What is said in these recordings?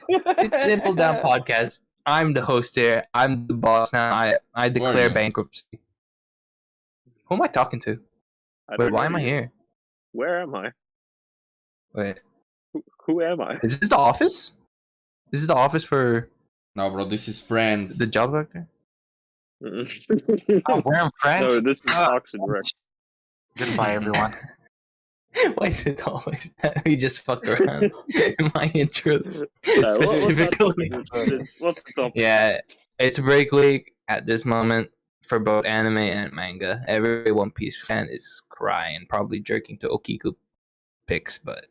It's Simple Down Podcast. I'm the host here. I'm the boss now. I declare bankruptcy. Who am I talking to? Wait, why am I here? Where am I? Wait. Who am I? Is this the office? This is the office for... No, bro, this is Friends. The job actor? Oh, we're in Friends? No, this is Fox and Rex. Goodbye, everyone. Why is it always that we just fuck around in my intros? Specifically. What's the topic? Yeah, it's break week at this moment for both anime and manga. Every One Piece fan is crying, probably jerking to Okiku pics, but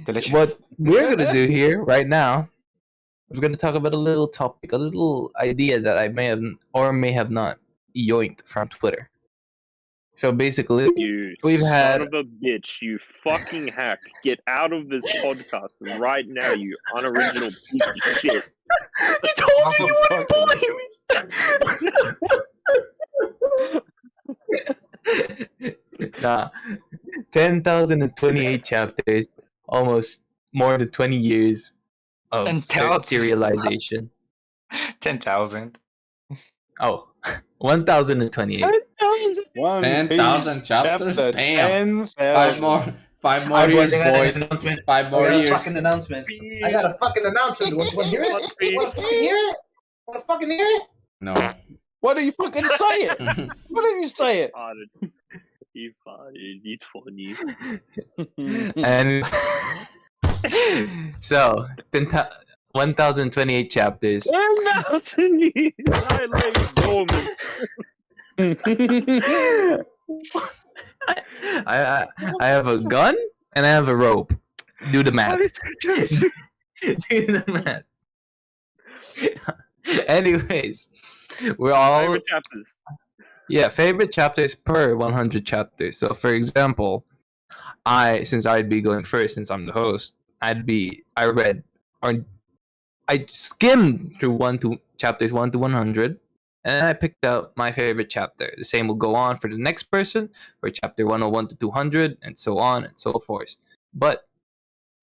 Delicious. what we're gonna do here right now, we're gonna talk about a little topic, a little idea that I may have or may have not yoinked from Twitter. So basically, we've had... Son of a bitch, you fucking hack. Get out of this podcast right now, you unoriginal piece of shit. You told me you wouldn't bully me! Nah. 10,028 chapters, almost more than 20 years of serialization. 10,000. Oh, 1,028. 10,000 chapters? Damn. 5 more years, boys. 5 more years. Fucking announcement. I got a fucking announcement. Want to hear it? Want to fucking hear it? No. Why don't you fucking say it? Why don't you say it? It's funny. And so, 1,028 chapters. 10,000 years. I lay dormant. I have a gun and I have a rope. Do the math. Do the math. Anyways, we're all favorite chapters. Yeah, favorite chapters per 100 chapters. So, for example, since I'd be going first, since I'm the host, I skimmed through chapters 1 to 100. And I picked out my favorite chapter. The same will go on for the next person, for chapter 101 to 200, and so on and so forth. But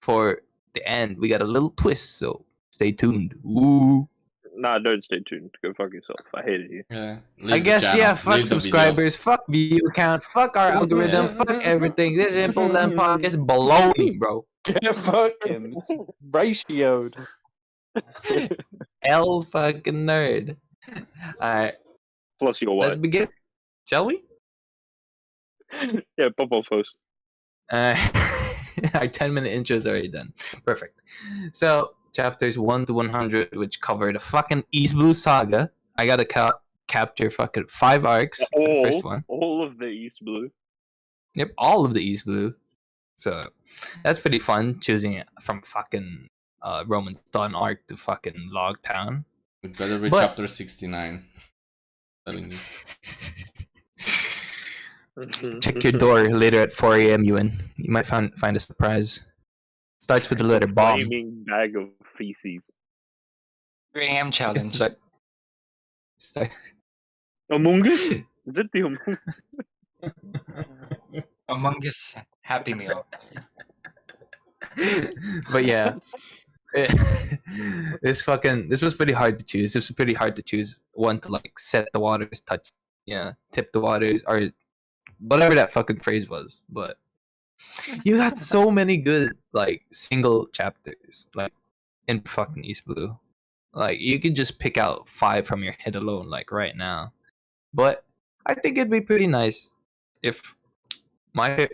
for the end, we got a little twist, so stay tuned. Ooh. Nah, don't stay tuned. Go fuck yourself. I hated you. Yeah. I guess, yeah, fuck subscribers, fuck view count, fuck our algorithm, fuck everything. This Impel Podcast baloney, bro. Get fucking ratioed. L fucking nerd. Alright. Plus your wife. Let's begin. Shall we? Yeah, pop off host. Our 10-minute intro is already done. Perfect. So, chapters 1 to 100, which cover the fucking East Blue Saga. I gotta capture fucking 5 arcs. The first one. All of the East Blue. Yep, all of the East Blue. So, that's pretty fun, choosing it from fucking Roman Stun arc to fucking Log Town. It better be chapter 69. Telling you. Check your door later at 4 a.m. Yuen. You might find a surprise. Starts with the letter bomb. Flaming bag of feces. 3 a.m. challenge. Among Us? Is it the Among Us? Among Us Happy Meal. But yeah. This was pretty hard to choose. This was pretty hard to choose one to like set the waters, tip the waters, or whatever that fucking phrase was. But you got so many good like single chapters like in fucking East Blue. Like you could just pick out 5 from your head alone, like right now. But I think it'd be pretty nice if I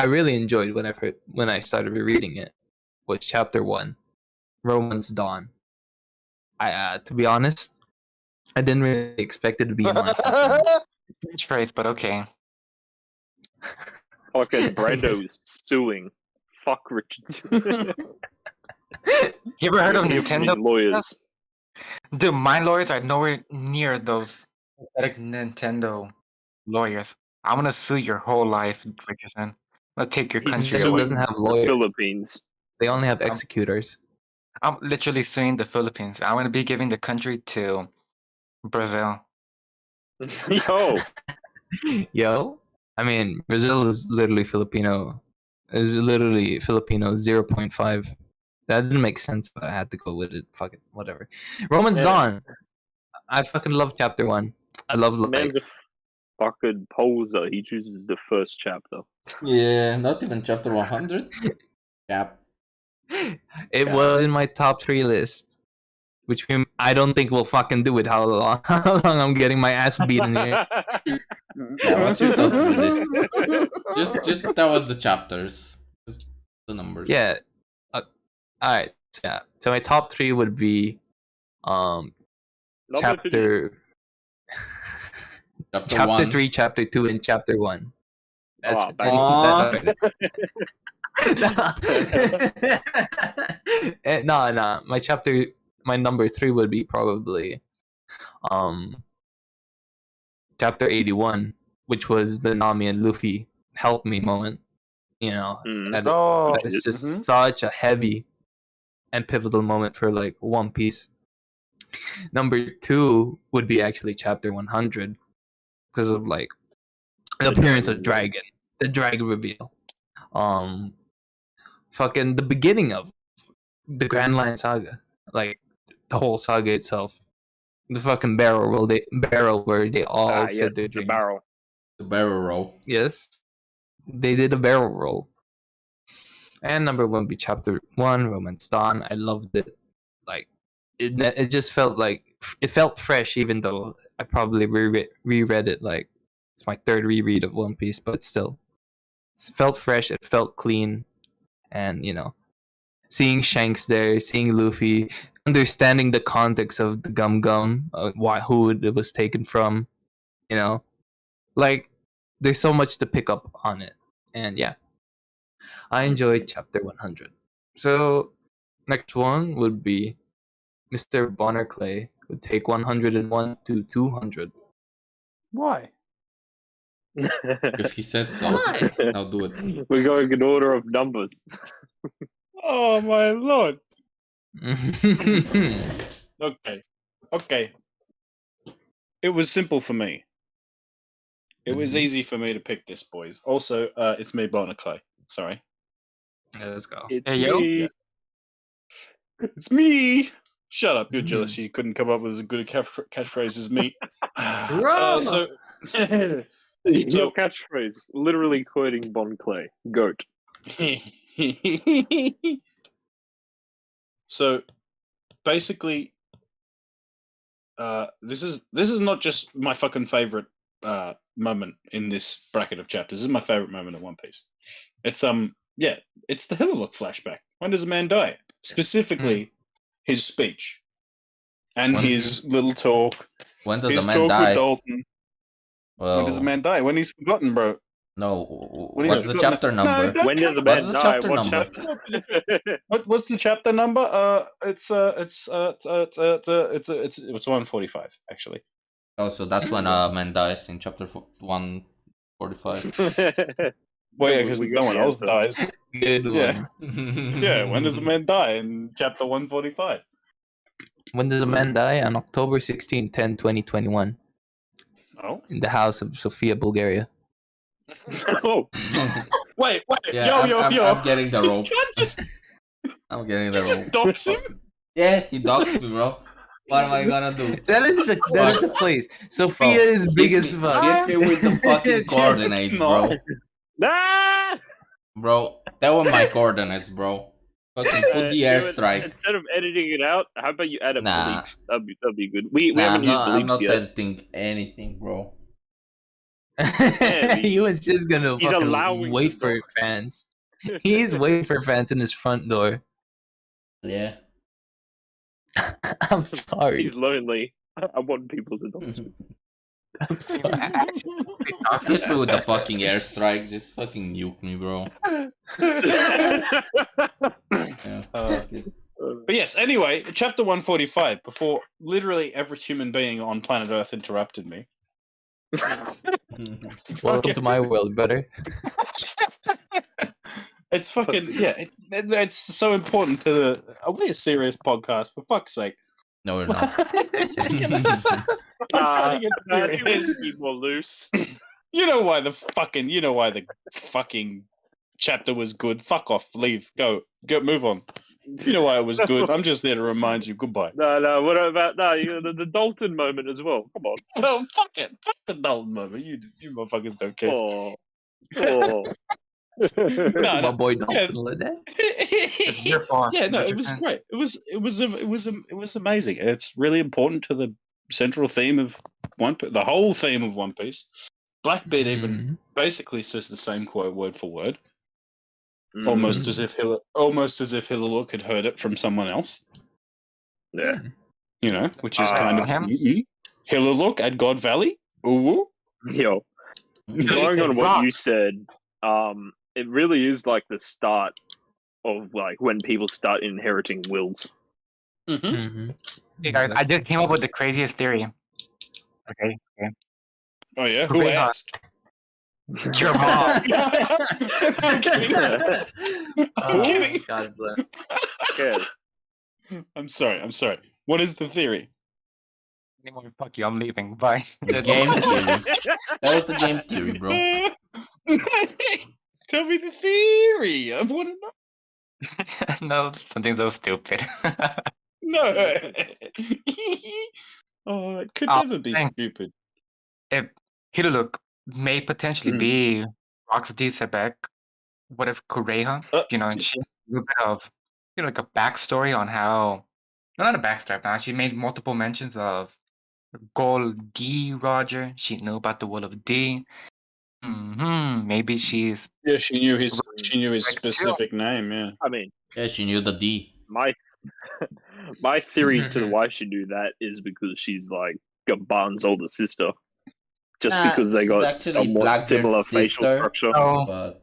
really enjoyed when I started rereading it. Was chapter 1, Roman's Dawn. To be honest, I didn't really expect it to be more French phrase, but okay. Fucking Brando is suing. Fuck Rchrdsn. You ever heard of Nintendo lawyers? Dude, my lawyers are nowhere near those pathetic Nintendo lawyers. I'm gonna sue your whole life, Rchrdsn. I'll take your country Nintendo away. doesn't have lawyers. Philippines. They only have executors. I'm literally suing the Philippines. I'm gonna be giving the country to Brazil. Yo. I mean, Brazil is literally Filipino. Is literally Filipino 0.5 That didn't make sense, but I had to go with it. Fuck it, whatever. Romance Yeah. Dawn. I fucking love chapter 1. I love like Man's a fucking poser. He chooses the first chapter. Yeah, not even chapter 100. Cap. it was in my top 3 list, which I don't think we'll fucking do it. How long? How long I'm getting my ass beaten here? Yeah, what's your top 3 list? Just tell us the chapters. Just the numbers. Yeah. Alright. So, yeah. So my top 3 would be Number chapter Chapter chapter 1. 3, chapter 2, and chapter 1. That's Oh, no. My number 3 would be probably chapter 81, which was the Nami and Luffy help me moment. You know, that is just such a heavy and pivotal moment for like One Piece. Number 2 would be actually chapter 100 because of like the appearance of Dragon, the Dragon reveal. Fucking the beginning of the Grand Line Saga, like the whole saga itself. The fucking barrel where they all said their dreams. The barrel roll. Yes, they did a barrel roll. And number 1 would be chapter 1, Romance Dawn. I loved it. Like it just felt like it felt fresh, even though I probably reread it. Like it's my 3rd reread of One Piece, but still, it felt fresh. It felt clean, and you know, seeing Shanks there, seeing Luffy, understanding the context of the Gum Gum, who it was taken from, you know, like there's so much to pick up on it, and yeah, I enjoyed chapter 100. So next one would be Mr. Bonar Clay would take 101 to 200. Why? Because he said so. Why? I'll do it. We're going in order of numbers. Oh my lord. Okay. It was simple for me. It was easy for me to pick this, boys. Also, it's me, Bonar Clay. Sorry. Yeah, let's go. It's Hey, yo. me. It's me. Shut up. You're jealous. You couldn't come up with as good a catchphrase as me. So, Your catchphrase, literally quoting Bon Clay. Goat. so, basically, this is not just my fucking favorite moment in this bracket of chapters. This is my favorite moment of One Piece. It's it's the Hillock flashback. When does a man die? Specifically, his speech and his little talk. When does his a man talk die? with Dolphin. Well, When does a man die? When he's forgotten, bro. no. When he's What's the forgotten. chapter No, number? don't When does a count- man What's the die? chapter What number? chapter? What's the chapter number? It's 145 actually. Oh, so that's when a man dies in chapter 145. Well, yeah, because We got no one the else answer. dies. Good Yeah. one. Yeah, when does the man die in chapter 145? When does a man die? On October 16, 2021, Oh, in the house of Sofia, Bulgaria. Oh, wait, Yeah, I'm getting the rope. You can't just dox him. him. Yeah, he doxed me, bro. What am I gonna do? That is the place. Sophia is big as fuck. Hit me with the fucking coordinates, bro. ah! Bro, that were my coordinates, bro. Fucking put the Yuen, airstrike. Instead of editing it out, how about you add a Nah. bleep? That'd be good. We Nah, haven't used I'm bleeps not yet. editing anything, bro. He was just gonna He's fucking allowing wait the for dogs. fans. He's waiting for fans in his front door. Yeah. I'm sorry. He's lonely. I want people to dox me. I'm sorry. Just hit me with the fucking airstrike. Just fucking nuke me, bro. Yeah. But yes, anyway, chapter 145, before literally every human being on planet Earth interrupted me. Welcome to my world, brother. It's fucking, yeah, it's so important to the. Are we a serious podcast? For fuck's sake. No, we're not. Let's try to get serious. Keep more loose. You know why the fucking chapter was good. Fuck off, leave, go, move on. You know why it was good. I'm just there to remind you. Goodbye. No. What about the Dalton moment as well? Come on. Oh, fuck it. Fuck the Dalton moment. You motherfuckers don't care. Oh. No, My boy yeah. Dolphin Lede. It's your fault. Yeah, no, it was Richardson. great. It was amazing. And it's really important to the central theme of the whole theme of One Piece. Blackbeard even basically says the same quote word for word, almost as if Hillaluk had heard it from someone else. Yeah. You know, which is kind of him? Hillaluk at God Valley. Ooh. Yo. Going on what you said, it really is like the start of like when people start inheriting wills. Hey guys, I just came up with the craziest theory. Okay. Oh yeah, who Korea. asked? Your mom. I'm kidding. I'm kidding. God bless. Yes. I'm sorry. What is the theory? Anymore, fuck you, I'm leaving. Bye. The game theory. That was the game theory, bro. Tell me the theory. I want to know. No, something so stupid. No. Oh, it could never be stupid. If Hillaluk may potentially be Rchrdsn Sebek, what if Kureha? And she has a little bit of, like a backstory on how. No, not a backstory, but she made multiple mentions of Gol D. Roger. She knew about the Will of D. Maybe she's. Yeah, she knew his specific name. Yeah. I mean, Yeah, she knew the D. My theory to why she do that is because she's like Gaban's older sister. Just because they got somewhat similar facial structure. Oh, But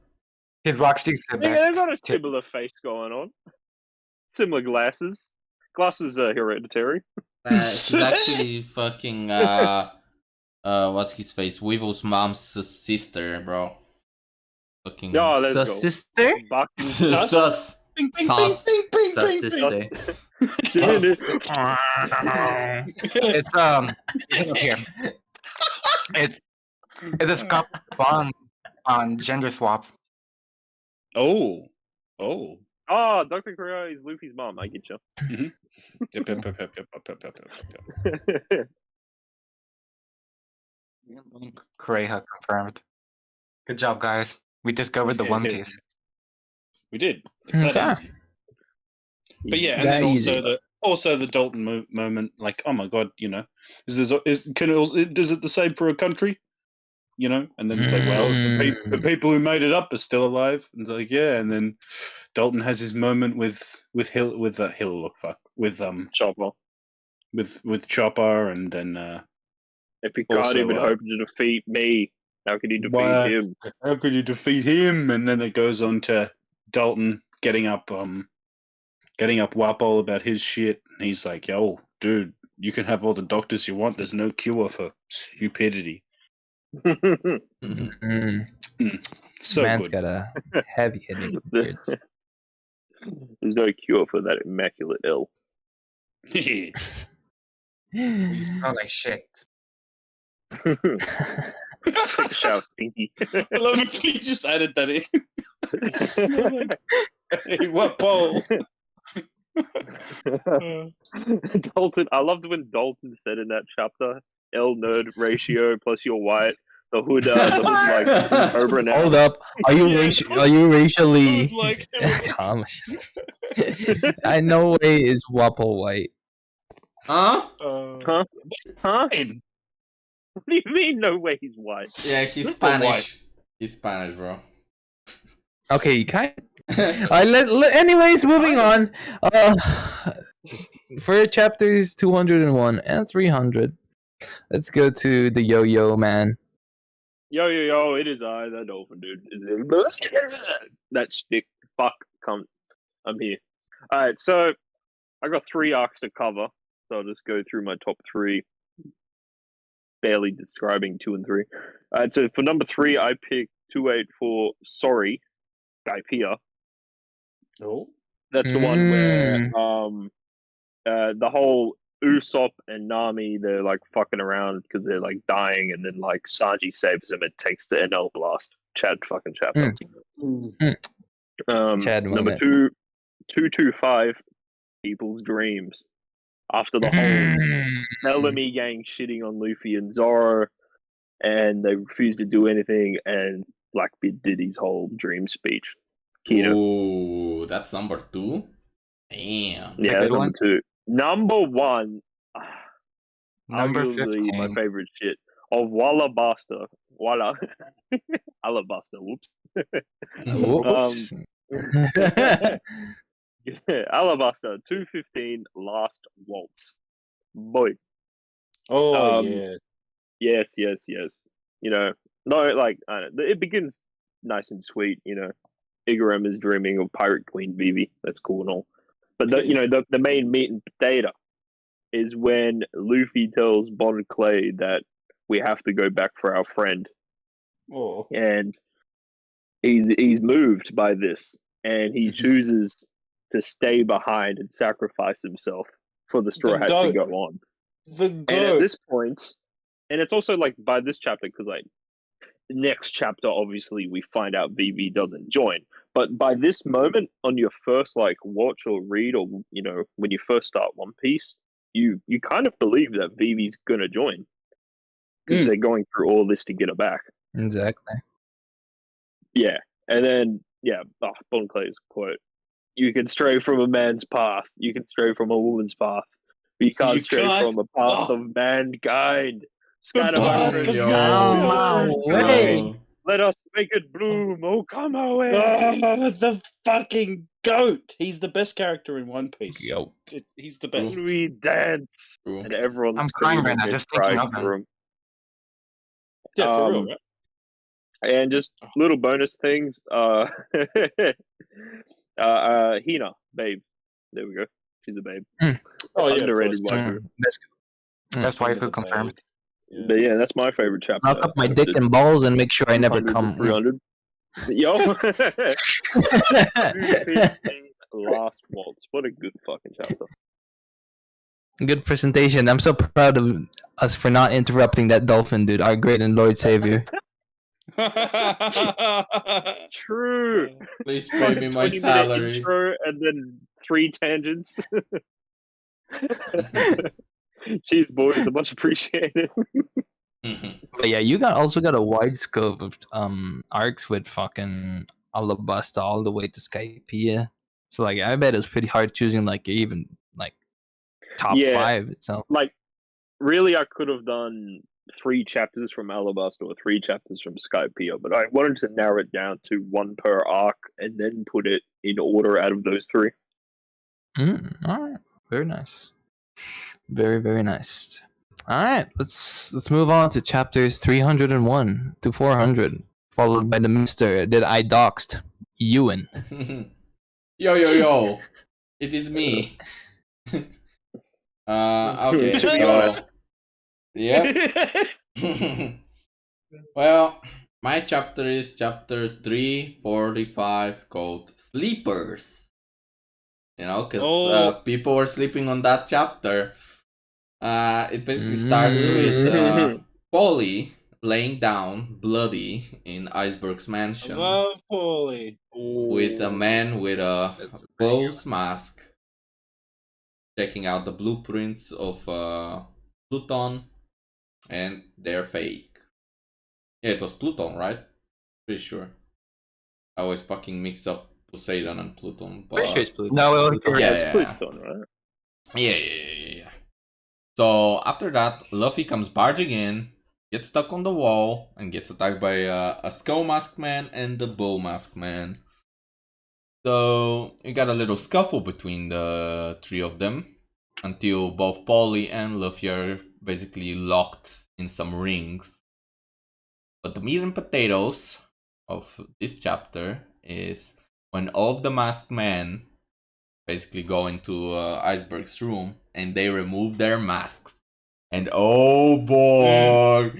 she's Rchrdsn Sebek. Yeah, they've got a similar face going on. Similar glasses. Glasses are hereditary. she's actually fucking what's his face? Weevil's mom's sister, bro. Fucking Oh, let's go. sister? sus. Bing, bing, Sauce. bing, bing, Sus bing, bing. sister. It's here. It's a scum bond on gender swap. Oh. Oh, Dr. Korea is Luffy's mom. I get you. Yep. Kureha confirmed. Good job, guys. We discovered the One Piece. We did. It's that easy. But yeah, and then also the Dalton moment. Like, oh my god, does it the same for a country? And then it's like, well, the people who made it up are still alive. And it's like, yeah, and then Dalton has his moment with Chopper. with Chopper, and then if he can't even hope to defeat me, how could he defeat him? How could you defeat him? And then it goes on to Dalton getting up Wapol about his shit. And he's like, yo, dude, you can have all the doctors you want. There's no cure for stupidity. So Man's good. got a heavy hitting beard. There's no cure for that immaculate ill. You smell like shit. Take a shower, Stinky. I love it. He just added that in. Hey, Wapol. Dalton, I loved when Dalton said in that chapter, L nerd ratio plus you're white. The hood that was like Cobra now. Hold up. Are you racially Like, Thomas? I no way is Wapo white. Huh? Huh? What do you mean no way he's white? Yeah, he's Spanish. He's Spanish, bro. Okay, kind. Anyways, moving on. For chapters 201 and 300, let's go to the Yo-Yo Man. Yo, it is I, that Dolphin dude. That stick. Fuck, come. I'm here. Alright, so I got 3 arcs to cover, so I'll just go through my top 3, barely describing 2 and 3. Alright, so for number 3, I picked 284 Sorry, Guy Pia. Oh. That's the one where the whole Usopp and Nami, they're like fucking around because they're like dying, and then like Sanji saves them. It takes the NL blast. Chad fucking chapter. Chad number moment. 2, 225 people's dreams after the whole Bellamy gang shitting on Luffy and Zoro, and they refused to do anything, and Blackbeard did his whole dream speech. Kino. Ooh, that's number 2? Damn. Yeah, good that's number one. 2. Number 1, Number arguably my 15. favorite shit of Wallabasta. Walla. Alabasta, whoops. Whoops. Alabasta, 215, Last Waltz. Boy. Oh Um, yeah. Yes. You know, no, like, it begins nice and sweet, you know. Igaram is dreaming of Pirate Queen Vivi. That's cool and all. But, the main meat and potato is when Luffy tells Bon Clay that we have to go back for our friend. Oh. And he's moved by this, and he chooses to stay behind and sacrifice himself for the Straw Hats to go on. The goat. And at this point, and it's also like by this chapter, because like next chapter, obviously we find out Vivi doesn't join. But by this moment, on your first like watch or read, or you know, when you first start One Piece, you kind of believe that Vivi's gonna join because they're going through all this to get her back. Exactly. Yeah, and then Bon Clay's quote: "You can stray from a man's path, you can stray from a woman's path, but you can't stray from a path of mankind." path of mankind. Let us make it bloom. Oh, come away! Oh, the fucking goat! He's the best character in One Piece. Yo. He's the best. We dance, True. and everyone's I'm crying right now just thinking of him. Yeah, for real, right? And just little bonus things. Hina, babe. There we go. She's a babe. Oh yeah, Underrated waifu. Best waifu confirmed. Yeah. But yeah, that's my favorite chapter. Knock up my dick and balls and make sure I never 200 come. 300. Yo. 215 Last Waltz. What a good fucking chapter. Good presentation. I'm so proud of us for not interrupting that dolphin dude, our great and Lord Savior. True. Please pay me my 20-minute salary. Intro and then 3 tangents. Jeez, boys, a much appreciated. But yeah, you also got a wide scope of arcs with fucking Alabasta all the way to Skypiea. So like, I bet it's pretty hard choosing like even like top 5 itself. Like, really, I could have done 3 chapters from Alabasta or 3 chapters from Skypiea, but I wanted to narrow it down to 1 per arc and then put it in order out of those 3. All right, very nice, very very nice. All right, let's move on to chapters 301 to 400, followed by the Mister that I doxed, Yuen. Yo, it is me. Okay, so yeah. Well, my chapter is chapter 345 called Sleepers. You know, because people were sleeping on that chapter. It basically starts with Polly laying down bloody in Iceberg's mansion. Love Polly. With a man with a bow's mask checking out the blueprints of Pluton, and they're fake. Yeah, it was Pluton, right? Pretty sure. I always fucking mix up Poseidon and Pluton. But... Pretty sure it's Pluton. No, it was Pluton, right? Yeah. So after that, Luffy comes barging in, gets stuck on the wall, and gets attacked by a Skull Mask Man and the Bow Mask Man. So you got a little scuffle between the 3 of them until both Polly and Luffy are basically locked in some rings. But the meat and potatoes of this chapter is when all of the masked men basically go into Iceberg's room and they remove their masks. And oh boy,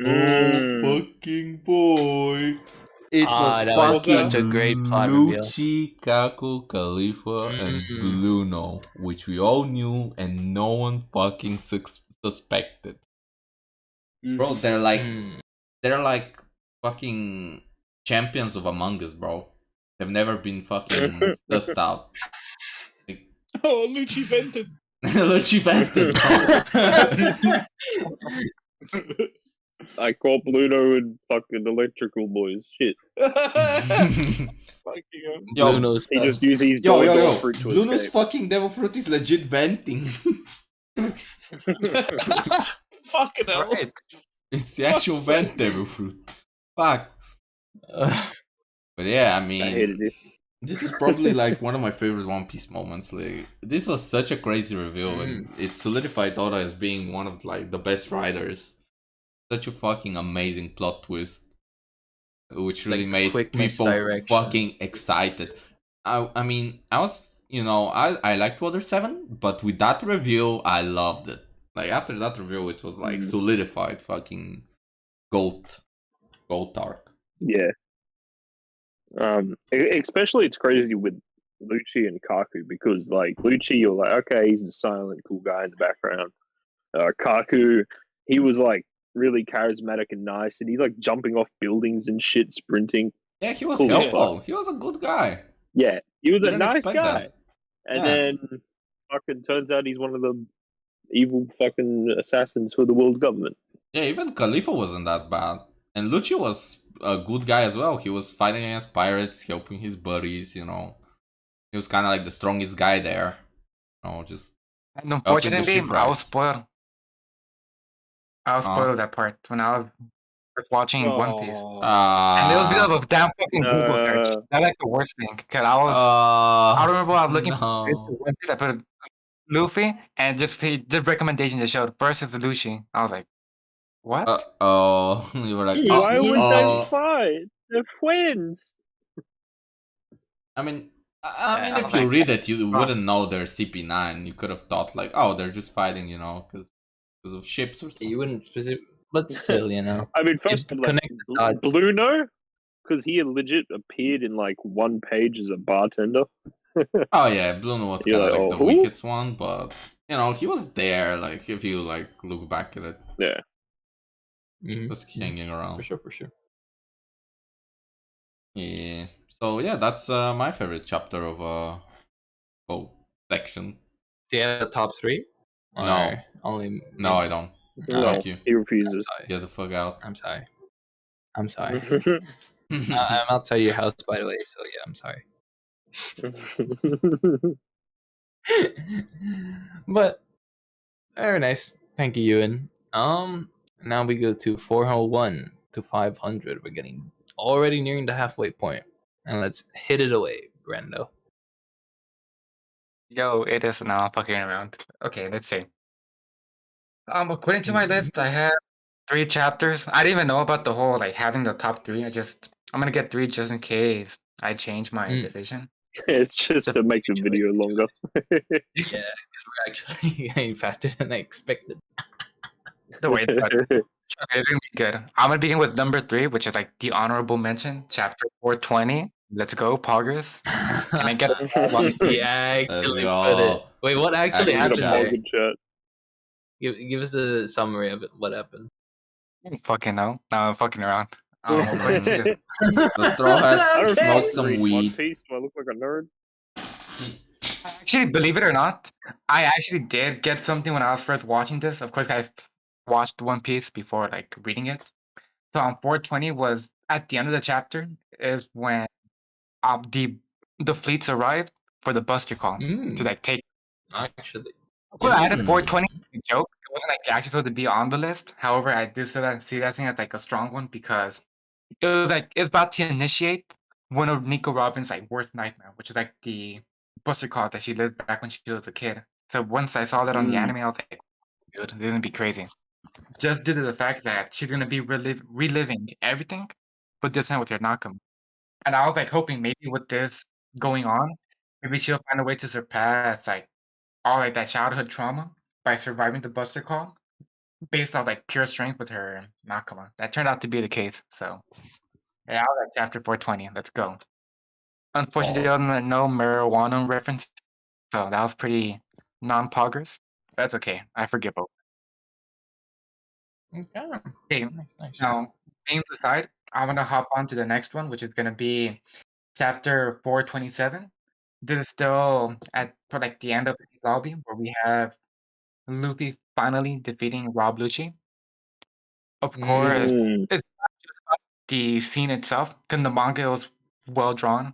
oh fucking boy, it was such a great plot reveal. Lucci, Kaku, Khalifa, and Bluno, which we all knew and no one fucking suspected. Bro, they're like fucking champions of Among Us, bro. have never been fucking sussed out. Like, Oh, Lucci vented. Luchi vented. I call Bluto and fucking electrical boys. Shit. Fucking hell. Yo, Bruno's He just sus. used his yo, door fruit to Bluno's escape. fucking devil fruit is legit venting. Fucking hell. Right. It's the actual Fuck's vent sake. devil fruit. Fuck. Uh, But yeah, I I hated mean, it. this is probably like one of my favorite One Piece moments. Like, this was such a crazy reveal, and it solidified Oda as being one of like the best writers. Such a fucking amazing plot twist, which really Like, made quick people misdirection. fucking excited. I mean, I was, I liked Water 7, but with that reveal, I loved it. Like, after that reveal, it was like solidified fucking GOAT arc. Yeah. Especially it's crazy with Lucci and Kaku because like Lucci, you're like, okay, he's the silent, cool guy in the background. Kaku, he was like really charismatic and nice, and he's like jumping off buildings and shit, sprinting. Yeah, he was Cool as helpful. He was a good guy. Yeah, he was a Didn't nice expect guy. that. And Yeah. then fucking turns out he's one of the evil fucking assassins for the world government. Yeah, even Khalifa wasn't that bad. And Lucci was a good guy as well. He was fighting against pirates, helping his buddies, He was kind of like the strongest guy there. Just And unfortunately, I was shipwrights. spoiled. I was spoiled that part when I was first watching One Piece. And it was because of a damn fucking Google search. That's like the worst thing. Cause I remember I was looking for One Piece. I put Luffy and just recommendation just showed first is Luffy. I was like, what? You were like, Why would they fight? They're friends. I mean, I if was you like, read it, you wouldn't know they're CP9. You could have thought like, oh, they're just fighting, because of ships or something. you wouldn't specific, but still, I mean, first of all, connect the dots. Bluno, because he had legit appeared in like one page as a bartender. Oh yeah, Bruno was kind You're of like, like oh, the who? weakest one, but he was there. Like if you like look back at it, Yeah. just hanging around. For sure. Yeah. So yeah, that's my favorite chapter of section. Do you have the top 3? No. Or only No, I don't. No, Thank you. he refuses. Get the fuck out. I'm sorry. I'm outside your house, by the way. So yeah, I'm sorry. But very nice. Thank you, Yuen. Now we go to 401 to 500. We're getting already nearing the halfway point, and let's hit it away, Brando. Yo, it is now fucking around. Okay, let's see. According to my list, I have 3 chapters. I didn't even know about the whole like having the top 3. I'm gonna get 3 just in case I change my decision. It's just to make the video longer. Yeah, we're actually getting faster than I expected. The way it's gonna be good. I'm gonna begin with number 3, which is like the honorable mention, chapter 420. Let's go, progress. Can I get He actually Let's put it. go. Wait, what actually Action happened chat. there? Give us the summary of it. What happened? fucking know? Now I'm fucking around. According to The Straw Hats smoked some Read weed. One Piece. Do I look like a nerd? Actually, believe it or not, I actually did get something when I was first watching this. Of course, I watched One Piece before like reading it. So on 420 was at the end of the chapter is when the fleets arrived for the Buster call to like take. Actually, Well, I had a 420 joke. It wasn't like actually supposed to be on the list. However, I do see that thing as like a strong one because it was like it's about to initiate one of Nico Robin's like worst nightmare, which is like the Buster call that she lived back when she was a kid. So once I saw that on the anime, I was like, dude, this is gonna be crazy. Just due to the fact that she's gonna be reliving everything, but this time with her Nakama. And I was like hoping maybe with this going on, maybe she'll find a way to surpass like all like that childhood trauma by surviving the Buster call based on like pure strength with her Nakama. That turned out to be the case. So yeah, I was at chapter 420. Let's go. Unfortunately, no marijuana reference, so that was pretty non-poggers. That's okay. I forgive both. Okay. nice. Now, games aside, I want to hop on to the next one, which is going to be chapter 427. This is still at like the end of the lobby where we have Luffy finally defeating Rob Lucci. Of course, Mm. it's not just about the scene itself, because the manga was well drawn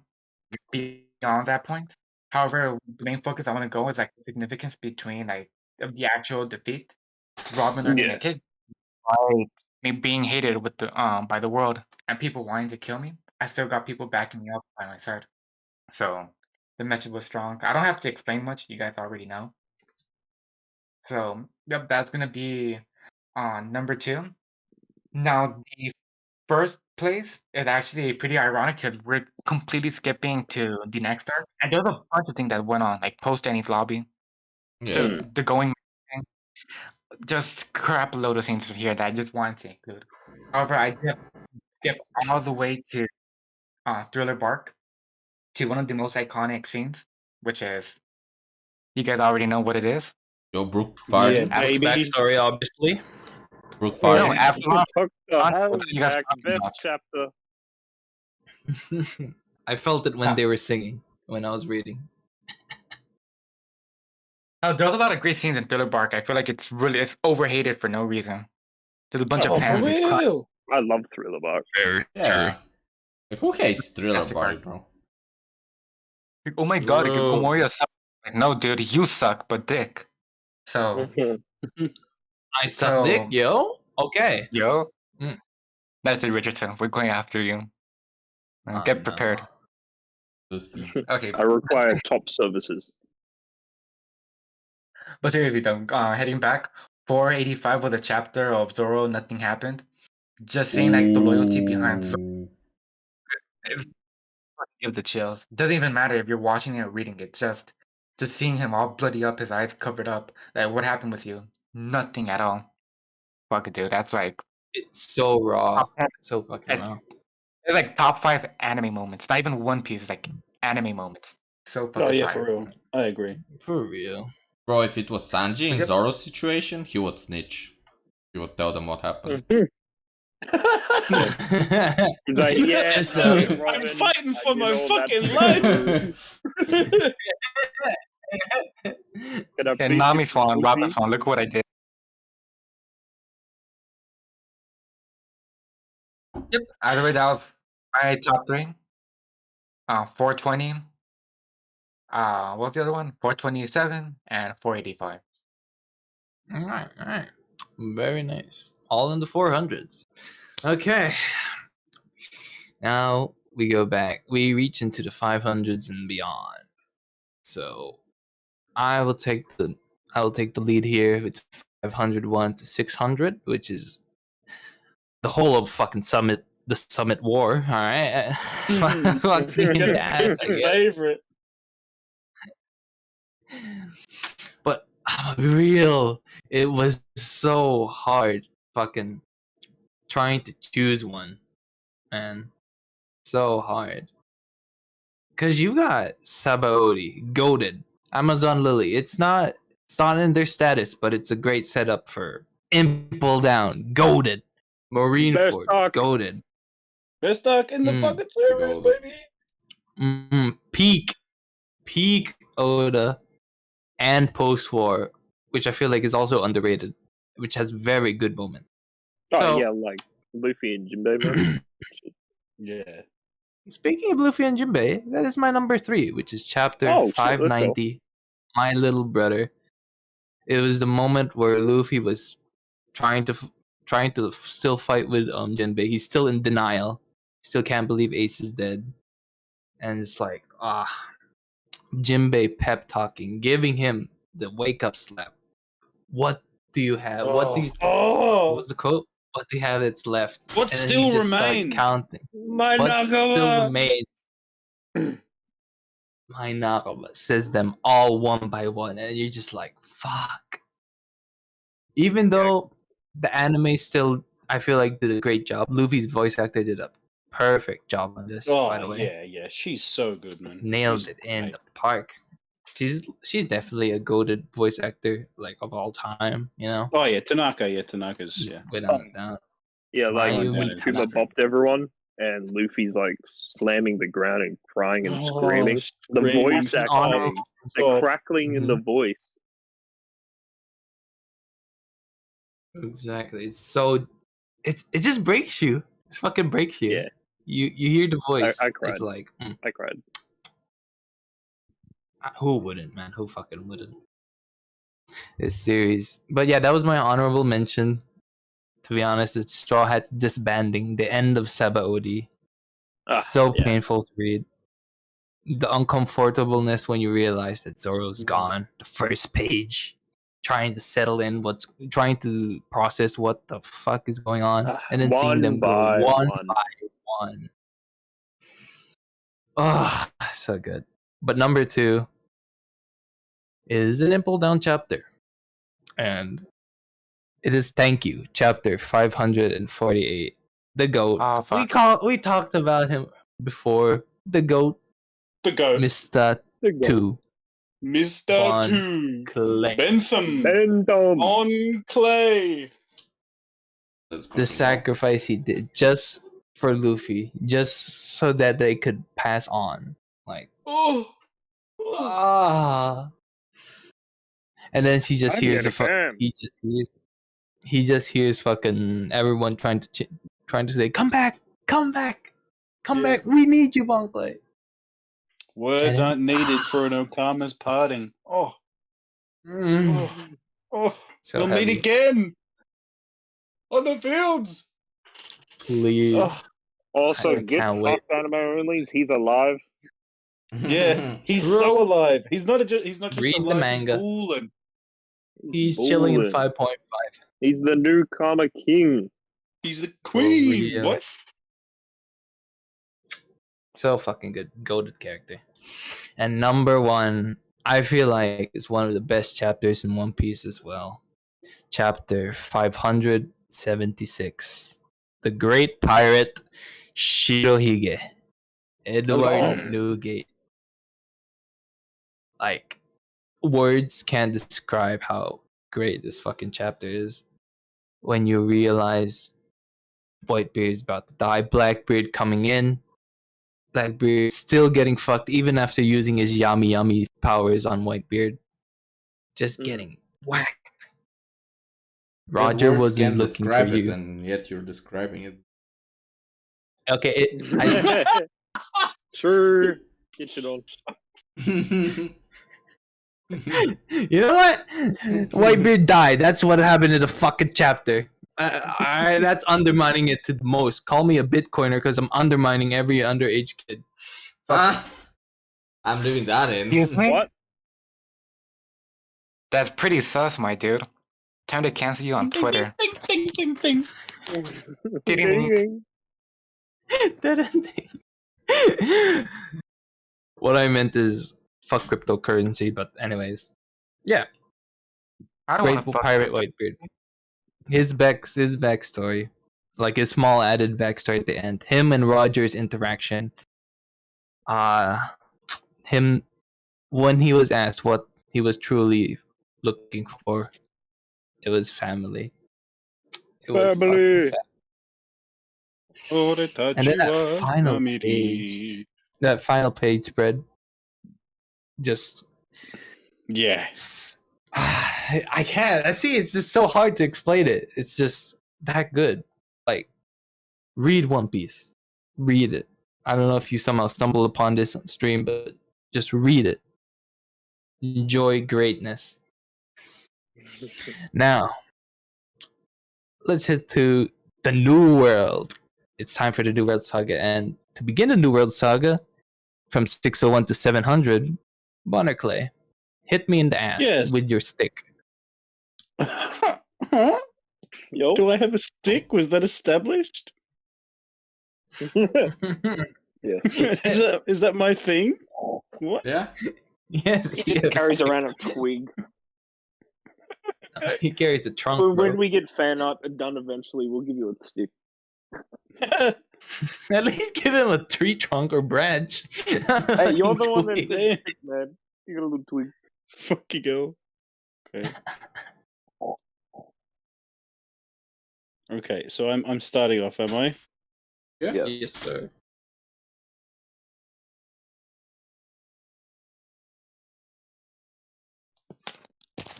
beyond that point. However, the main focus I want to go is like the significance between like of the actual defeat, Robin earning Yeah. a kick, by me being hated with the by the world and people wanting to kill me. I still got people backing me up by my side. So the message was strong. I don't have to explain much. You guys already know. So yep, that's gonna be on number 2. Now the first place is actually pretty ironic because we're completely skipping to the next arc. And there's a bunch of things that went on, like post Annie's lobby, Yeah. the going thing, just crap load of scenes here that I just wanted to include. However, I did skip all the way to Thriller Bark to one of the most iconic scenes, which is you guys already know what it is. Yo, Brook Yeah, Varden. Brooke's baby. backstory, obviously. Brook No, Varden. Absalom. Talk the What are you guys hashtag talking best about? chapter. I felt it when Huh. they were singing, when I was reading. There's a lot of great scenes in Thriller Bark. I feel like it's overhated for no reason. There's a bunch Oh, of for pansies crying. real? I love Thriller Bark. Yeah. Like, who hates Thriller That's the Bark, part. bro? Like, oh my god, Bro. Komoria sucks. Like, no, dude, you suck, but dick. So, I suck dick, yo. Okay. yo, Mm. that's it, Richardson. We're going after you. Get prepared. Pussy. Okay, I require top services. but seriously though, heading back, 485 with a chapter of Zoro, nothing happened. Just seeing like the loyalty behind Zoro Ooh. gives the chills. Doesn't even matter if you're watching it or reading it. Just seeing him all bloody up, his eyes covered up. Like, what happened with you? Nothing at all. Fuck it, dude. That's like It's so raw. top 10. So fucking raw. It's like top 5 anime moments. Not even One Piece. It's like anime moments. So fucking Oh yeah, fire. for real. I agree. For real. Bro, if it was Sanji in Yep. Zoro's situation, he would snitch. He would tell them what happened. He's like, yeah, Just, Robin, I'm fighting for you my know, fucking that's- life. Can I And please Nami get some Swan, Robin Luffy? Swan, look what I did. Yep. Either way, that was my top 3. 420. What's the other one? 427 and 485. Alright. Very nice. All in the 400s. Okay. Now we go back. We reach into the 500s and beyond. So I will take the lead here with 501 to 600, which is the whole of fucking the Summit War. All right. Fucking Get ass, I a guess. favorite. But I'm real. It was so hard fucking trying to choose one, man. So hard. Cause you got Sabaody, goated, Amazon Lily. It's not in their status, but it's a great setup for Impel down, goated. Best Marineford, arc. goated. Best arc in the fucking series, baby. Peak Oda and post war, which I feel like is also underrated, which has very good moments. Oh So- yeah, like Luffy and Jinbei, man. Yeah. Speaking of Luffy and Jinbei, that is my number 3, which is chapter Oh, shit, let's go. 590, My Little Brother. It was the moment where Luffy was trying to still fight with Jinbei. He's still in denial. Still can't believe Ace is dead. And it's like, Jinbei pep talking, giving him the wake up slap. What do you have? What do you Oh, what's the quote? What do you have that's left? what And then still he just starts remains? counting. My What still Nakama! remains? My Nakama says them all one by one, and you're just like, fuck. Even though the anime still, I feel like, did a great job. Luffy's voice actor did a perfect job on this, by the Oh way. yeah. She's so good, man. Nailed She's it in great. the park. She's definitely a goated voice actor, like, of all time, you know? Oh yeah, Tanaka. Yeah, Tanaka's. Yeah. Without a doubt. Yeah, like Mayumi Cuba Tanaka. bopped everyone, and Luffy's like slamming the ground and crying and Oh, screaming. The screaming, voice acting, honorable- the crackling in the voice. Exactly. It's so it just breaks you. It fucking breaks you. Yeah. You hear the voice. I cried. It's like I cried. who wouldn't, man? Who fucking wouldn't? This series. But yeah, that was my honorable mention. To be honest, it's Straw Hats disbanding, the end of Saba Odi. So yeah. painful to read. The uncomfortableness when you realize that Zoro's gone. The first page. Trying to settle in trying to process what the fuck is going on. And then seeing them go one by one. Oh, so good. But number 2 is an Impel Down chapter. And it is Thank You, chapter 548. The GOAT. Oh, fuck. We talked about him before. The GOAT, The goat. Mr. 2. Mr. On 2. Clay. Bentham. Brando. On Clay. The sacrifice he did just for Luffy, just so that they could pass on. Like, Oh. And then she just hears the he just hears fucking everyone trying to say, "Come back, come back, come back. We need you, Bon Clay." Words aren't needed for an Okama's parting. Oh. So we'll heavy. meet again on the fields. Please. Oh. Also, I get can't wait. fucked anime onlys. He's alive. Yeah, he's True. so alive. He's not just Read alive. the manga. He's cooling. He's chilling in Ballin'. 5.5. He's the new Kama King. He's the queen. real. What? So fucking good. Goated character. And number 1, I feel like is one of the best chapters in One Piece as well. Chapter 576. The Great Pirate Shirohige. Edward Newgate. Like, words can't describe how great this fucking chapter is. When you realize Whitebeard's about to die, Blackbeard coming in, Blackbeard still getting fucked even after using his yummy powers on Whitebeard. Just getting whacked. Roger wasn't looking for describe it, you. and yet you're describing it. Okay, Sure. Get shit on. you know what? Whitebeard died. That's what happened in the fucking chapter. That's undermining it to the most. Call me a Bitcoiner because I'm undermining every underage kid. I'm leaving that in. Excuse me? What? That's pretty sus, my dude. Time to cancel you on Twitter. Ding. Ding. What I meant is fuck cryptocurrency, but anyways. Yeah. I don't want to Grateful fuck Pirate Whitebeard. His backstory. Like his small added backstory at the end. Him and Roger's interaction. Him when he was asked what he was truly looking for, it was family. It was Family. And then that final page spread, just I can't. I see. It's just so hard to explain it. It's just that good. Like, read One Piece. Read it. I don't know if you somehow stumbled upon this on stream, but just read it. Enjoy greatness. Now, let's head to the New World. It's time for the New World Saga. And to begin the New World Saga, from 601 to 700, Bonar Clay, hit me in the ass with your stick. Yo. Do I have a stick? Was that established? Yeah. Is that my thing? What? Yeah. Yes. He just carries around a twig. He carries a trunk. When we get fan art done eventually, we'll give you a stick. At least give him a tree trunk or branch. Hey, you're the one that Twig. said, man. You got a little twig. Fuck you, go. Okay. Okay, so I'm starting off, am I? Yeah. Yeah. Yes, sir.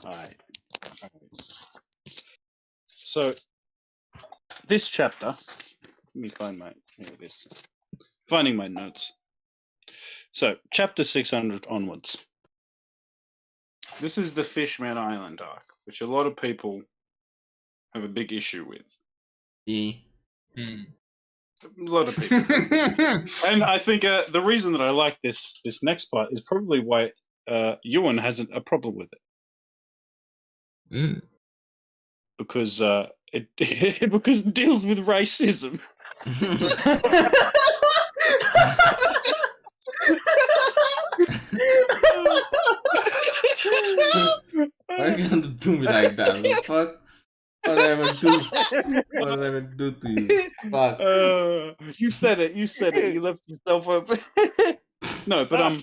Alright. So, this chapter, let me find my, here it is. Finding my notes. So, chapter 600 onwards. This is the Fishman Island arc, which a lot of people have a big issue with. E. Hmm. A lot of people. And I think the reason that I like this next part is probably why Yuen has a problem with it. Mm. Because it because it deals with racism. Why are you gonna do me like that? The fuck? What did I ever do? What did I ever do to you? Fuck. You said it. You said it. You left yourself open. No, but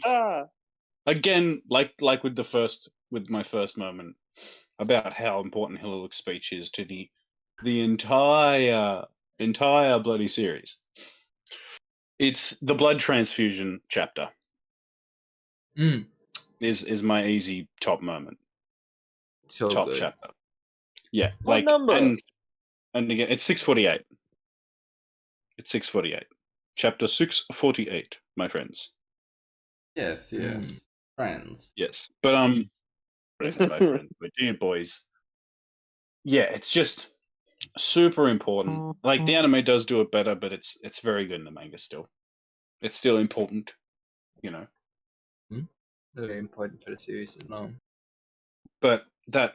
again, like with my first moment about how important Hillock's speech is to the entire bloody series. It's the blood transfusion chapter. Mm. Is my easy top moment. So Top good. chapter. Yeah, What like number? and again, it's 648. It's 648. Chapter 648, my friends. Yes, yes. Friends. Yes, but friends, my friends, my dear boys. Yeah, it's just super important. Like the anime does do it better, but it's very good in the manga still. It's still important, you know. Very important for the series as well. But that,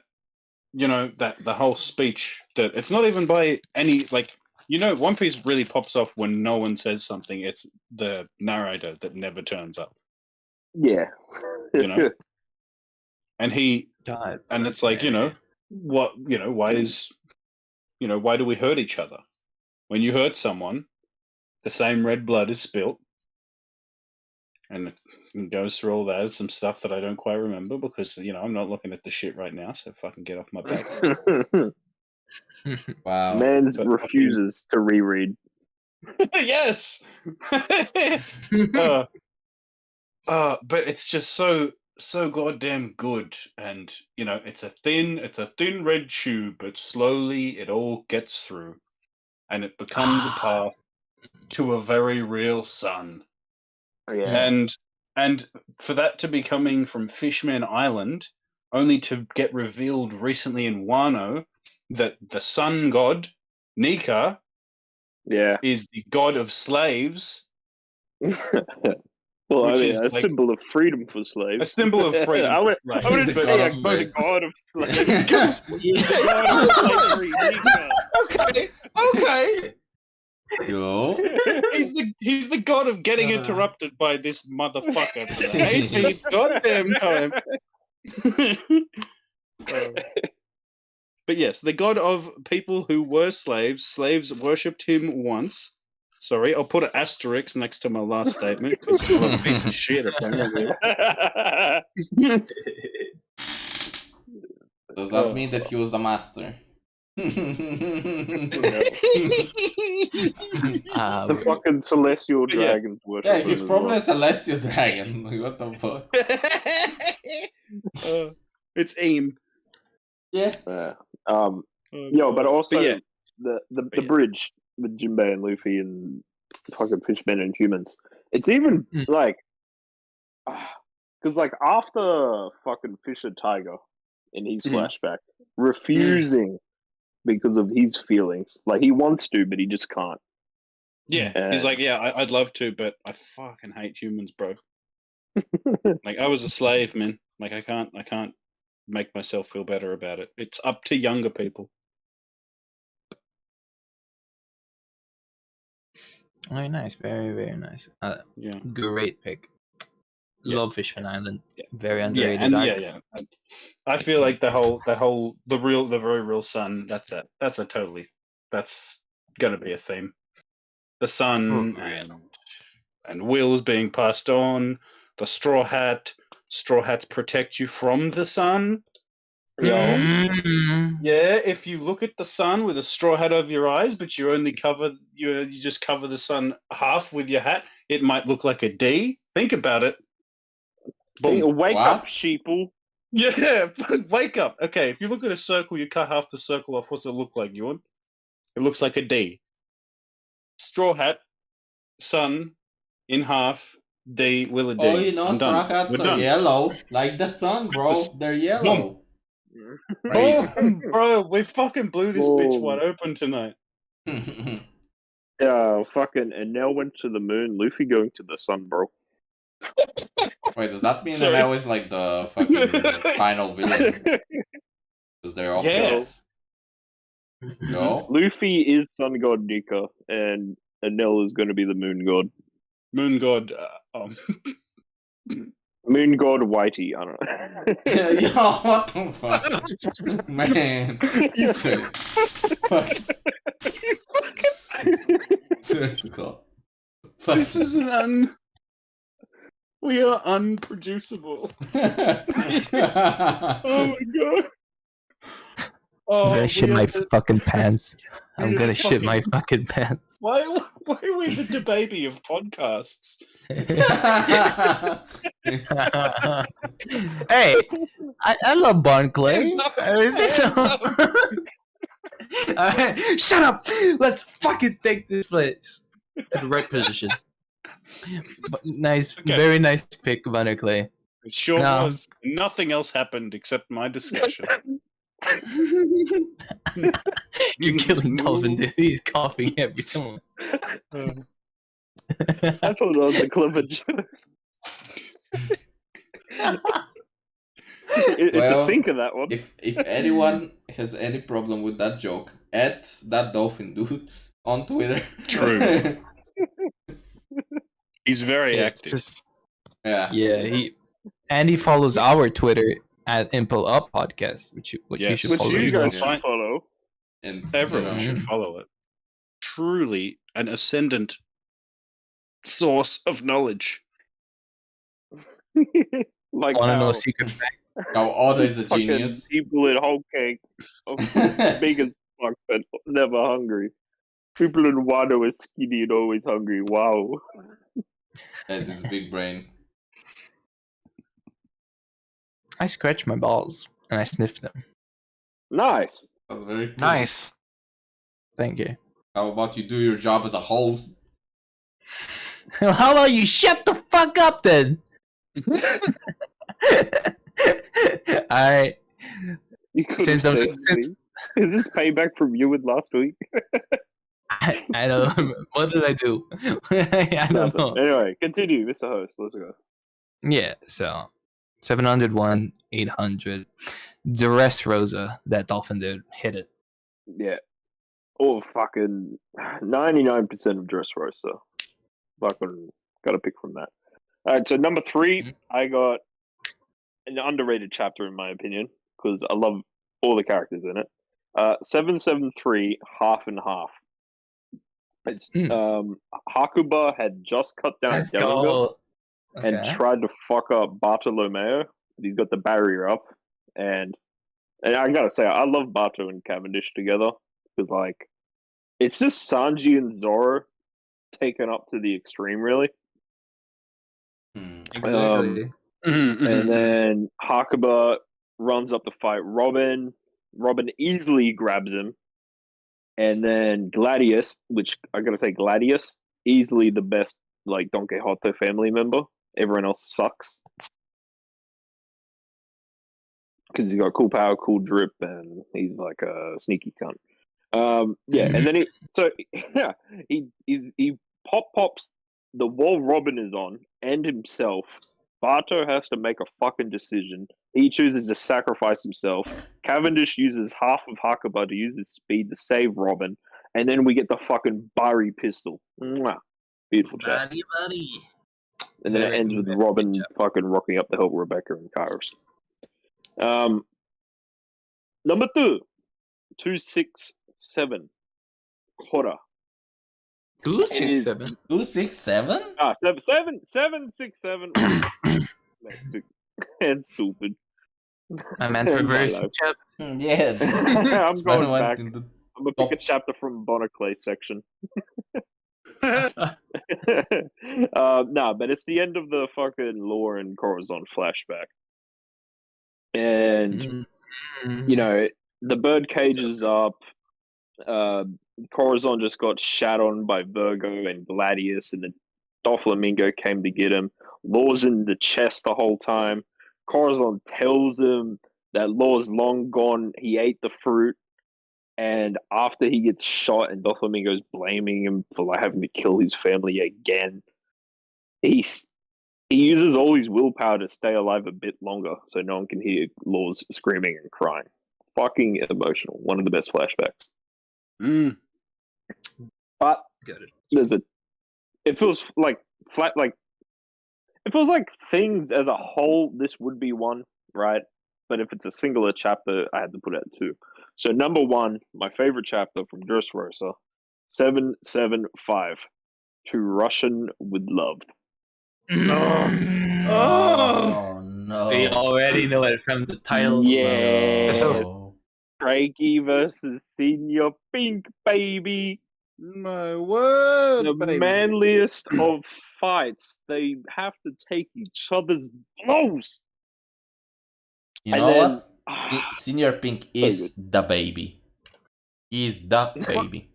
you know, that the whole speech that it's not even by any like, you know, One Piece really pops off when no one says something. It's the narrator that never turns up, Yeah. you know. And God, and it's like, you know, what, you know, why do we hurt each other? When you hurt someone, the same red blood is spilt. And it goes through all that, some stuff that I don't quite remember because, you know, I'm not looking at the shit right now, so fucking get off my back. Wow. Mans But refuses to reread. Yes! But it's just so goddamn good. And, you know, it's a thin red tube, but slowly it all gets through. And it becomes a path to a very real sun. Yeah. And for that to be coming from Fishman Island, only to get revealed recently in Wano that the sun god, Nika, Yeah. is the god of slaves. Well, Which I mean, is a like- symbol of freedom for slaves. A symbol of freedom I for would, slaves. I would The say god a of slaves. god of slaves. Yeah. God of slavery, Nika. Okay. Yo. He's the god of getting interrupted by this motherfucker for the 18th goddamn time. But yes, the god of people who were slaves. Slaves worshipped him once. Sorry, I'll put an asterisk next to my last statement because I'm a piece of shit apparently. Does that mean that he was the master? The fucking celestial But yeah. dragons worship Yeah, him he's as probably well. a celestial dragon. Like, what the fuck? It's aim. Yeah. Yeah. But also yeah. the bridge with Jinbei and Luffy and fucking fishmen and humans. It's even like, because like after fucking Fisher Tiger in his flashback, refusing because of his feelings, like he wants to, but he just can't. Yeah, he's like, yeah, I'd love to, but I fucking hate humans, bro. Like I was a slave, man. Like I can't make myself feel better about it. It's up to younger people. Very nice, very very nice. Yeah. Great pick. Yeah. Love Fishman Island. Yeah. Very Yeah, underrated. and arc. yeah. I feel like the very real sun. That's gonna be a theme. The sun For real. and wills being passed on. The straw hats protect you from the sun. Yeah, if you look at the sun with a straw hat over your eyes, but you just cover the sun half with your hat, it might look like a D. Think about it. Boom. Wake What? up, sheeple. Yeah, wake up. Okay, if you look at a circle, you cut half the circle off. What's it look like, Yuen? It looks like a D. Straw hat, sun, in half, D, will a D. Oh, you know, I'm done. straw hats We're are done. yellow, like the sun, bro. They're yellow. Crazy. Boom, bro, we fucking blew this bitch wide open tonight. Yeah, fucking Enel went to the moon, Luffy going to the sun, bro. Wait, does that mean Sorry. Enel is like the fucking final villain? Because they're all Yeah. gods. No? Luffy is sun god Nika, and Enel is going to be the moon god. Moon god. Moon god Whitey, I don't know. Yo, what the fuck? Man. Dude. Fuck. Typical. Fuck. This is we are unproducible. Oh my god. Oh, I'm gonna shit my the- fucking pants. we I'm are gonna shit my fucking- fucking pants. Why are we the baby of podcasts? Hey, I love Barnclay. Hands up, hands up. Alright, shut up! Let's fucking take this place to the right position. Nice, Okay. very nice pick, Barnclay. It sure No. was. Nothing else happened except my discussion. You're killing Dolphin, dude. He's coughing every time. I thought that was a clever joke. It's Well, a thinker, that one. if anyone has any problem with that joke, add that Dolphin dude on Twitter. True. He's very Yeah, it's active. just- Yeah. he follows our Twitter at Impel Up Podcast, which you Yes. should Which follow you as well. guys well. should follow. And Everyone you know, should follow it. Truly an ascendant source of knowledge. Like Want to know how a secret fact? how Oda is a fucking genius. people in whole cake are big as fuck but never hungry. People in Wano are skinny and always hungry. Wow. And his big brain. I scratch my balls and I sniff them. Nice. That's very cool. Nice. Thank you. How about you do your job as a host? How about you shut the fuck up then? Alright. You could Since have I'm- said since- something. Is this payback from you with last week? I don't. What did I do? I don't know. Anyway, continue, Mr. Host. Let's go. Yeah, so 701, 800. Dressrosa, that Dolphin dude, hit it. Yeah. Oh, fucking 99% of Dressrosa. Fucking got to pick from that. All right, so number 3, Mhm. I got an underrated chapter, in my opinion, because I love all the characters in it. 773, Half and Half. It's Hakuba had just cut down Let's Delaware go. and Okay. tried to fuck up Bartolomeo. He's got the barrier up, and I gotta say, I love Bato and Cavendish together because, like, it's just Sanji and Zoro taken up to the extreme, really. Exactly. And then Hakuba runs up to fight Robin. Robin easily grabs him. And then Gladius, which I gotta say, Gladius, easily the best, like, Don Quixote family member. Everyone else sucks. Because he's got cool power, cool drip, and he's like a sneaky cunt. Yeah, and then he pops the wall Robin is on and himself. Bato has to make a fucking decision. He chooses to sacrifice himself. Cavendish uses half of Hakuba to use his speed to save Robin, and then we get the fucking Bari pistol. Mwah. Beautiful chat. Buddy. And then it Very ends with good Robin job. fucking rocking up to help Rebecca and Kairos. Number 2, 267, Kora. 267. 267? 767. That's stupid. My man's In my reversing life. chapter. Yeah. I'm this man going went back. into I'm gonna pick a top. chapter from Bonar Clay's section. Nah, but it's the end of the fucking lore and Corazon flashback. And you know, the bird cage is up. Corazon just got shat on by Virgo and Gladius, and the Doflamingo came to get him. Law's in the chest the whole time. Corazon tells him that Law's long gone. He ate the fruit, and after he gets shot, and Doflamingo's blaming him for like having to kill his family again, he uses all his willpower to stay alive a bit longer, so no one can hear Law's screaming and crying. Fucking emotional. One of the best flashbacks. Mm. But Got it. there's a. It feels like flat. Like it feels like things as a whole. This would be one, right? But if it's a singular chapter, I had to put it at two. So number one, my favorite chapter from Dressrosa, 775, To Russian with Love. Oh no. We already know it from the title. Yeah. No. Frankie versus Senior Pink, baby. My word, The baby. manliest of fights. They have to take each other's blows. You And know then- what? Senior Pink is the baby. He's the baby.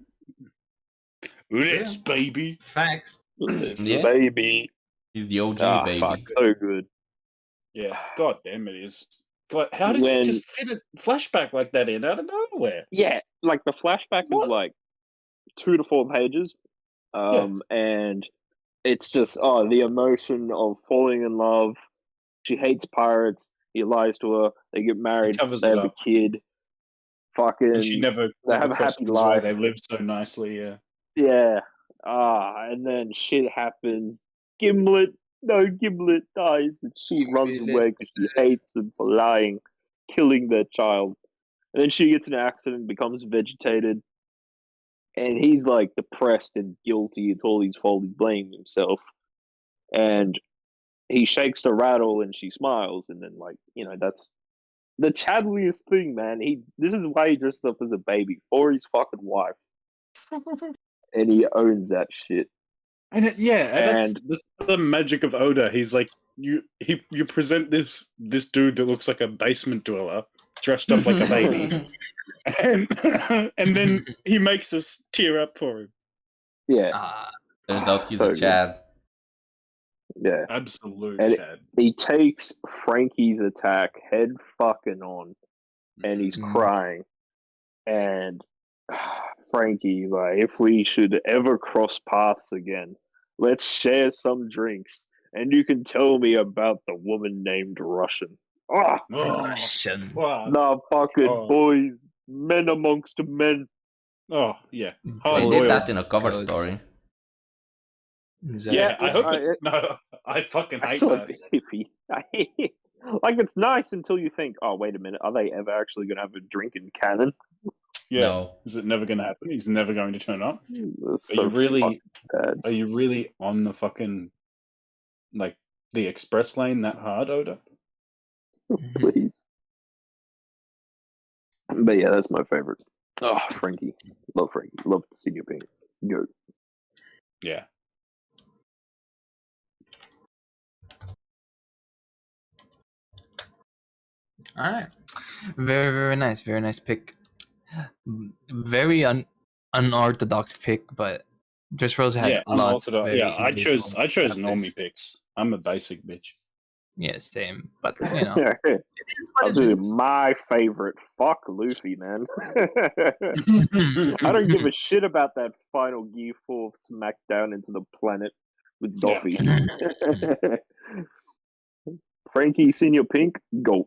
Yes, baby. Facts. Yeah. Baby. He's the OG baby. Fuck, so good. Yeah, god damn it is. God, how does When- he just fit a flashback like that in out of nowhere? Yeah, like the flashback What? is like 2 to 4 pages. And it's just the emotion of falling in love. She hates pirates. He lies to her. They get married. covers They it have a up. kid. Fucking And she never they have a happy questions why life. they live so nicely, yeah. Yeah. And then shit happens. Gimlet dies, and she runs away because she hates him for lying, killing their child. And then she gets in an accident, becomes vegetated, and he's like depressed and guilty. It's all his fault. He's blaming himself, and he shakes the rattle, and she smiles, and then that's the chadliest thing, man. This is why he dressed up as a baby for his fucking wife, and he owns that shit. And that's the magic of Oda. He's like you present this dude that looks like a basement dweller dressed up like a baby, and then he makes us tear up for him. Yeah, Turns out he's so a good. Chad. yeah. Absolute And Chad. He takes Frankie's attack head fucking on, and he's crying. And Frankie's like, if we should ever cross paths again, let's share some drinks, and you can tell me about the woman named Russian. Ah, Russian. Fuck. nah, fucking Oh. boys, men amongst men. Oh yeah. They Hard did boiled. that in a cover Goats. story. Yeah, I hope I- it. No, I fucking I hate saw that. a baby. Like, it's nice until you think, oh, wait a minute, are they ever actually going to have a drink in canon? Yeah. No. Is it never going to happen? He's never going to turn up. That's Are so you really? fucking bad. Are you really on the fucking like the express lane that hard, Oda? Please. But yeah, that's my favorite. Oh, Frankie. Love Frankie. Love to see you being good. Yeah. All right. Very, very nice. Very nice pick. Very unorthodox pick, but Dressrosa had Yeah, lots of unorthodox. very Yeah, I chose chapters. normie picks. I'm a basic bitch. Yeah, same. But you know, I'll do my favorite. Fuck Luffy, man. I don't give a shit about that final Gear 4 smackdown into the planet with Yeah. Dolphin. Frankie, Senior Pink, go.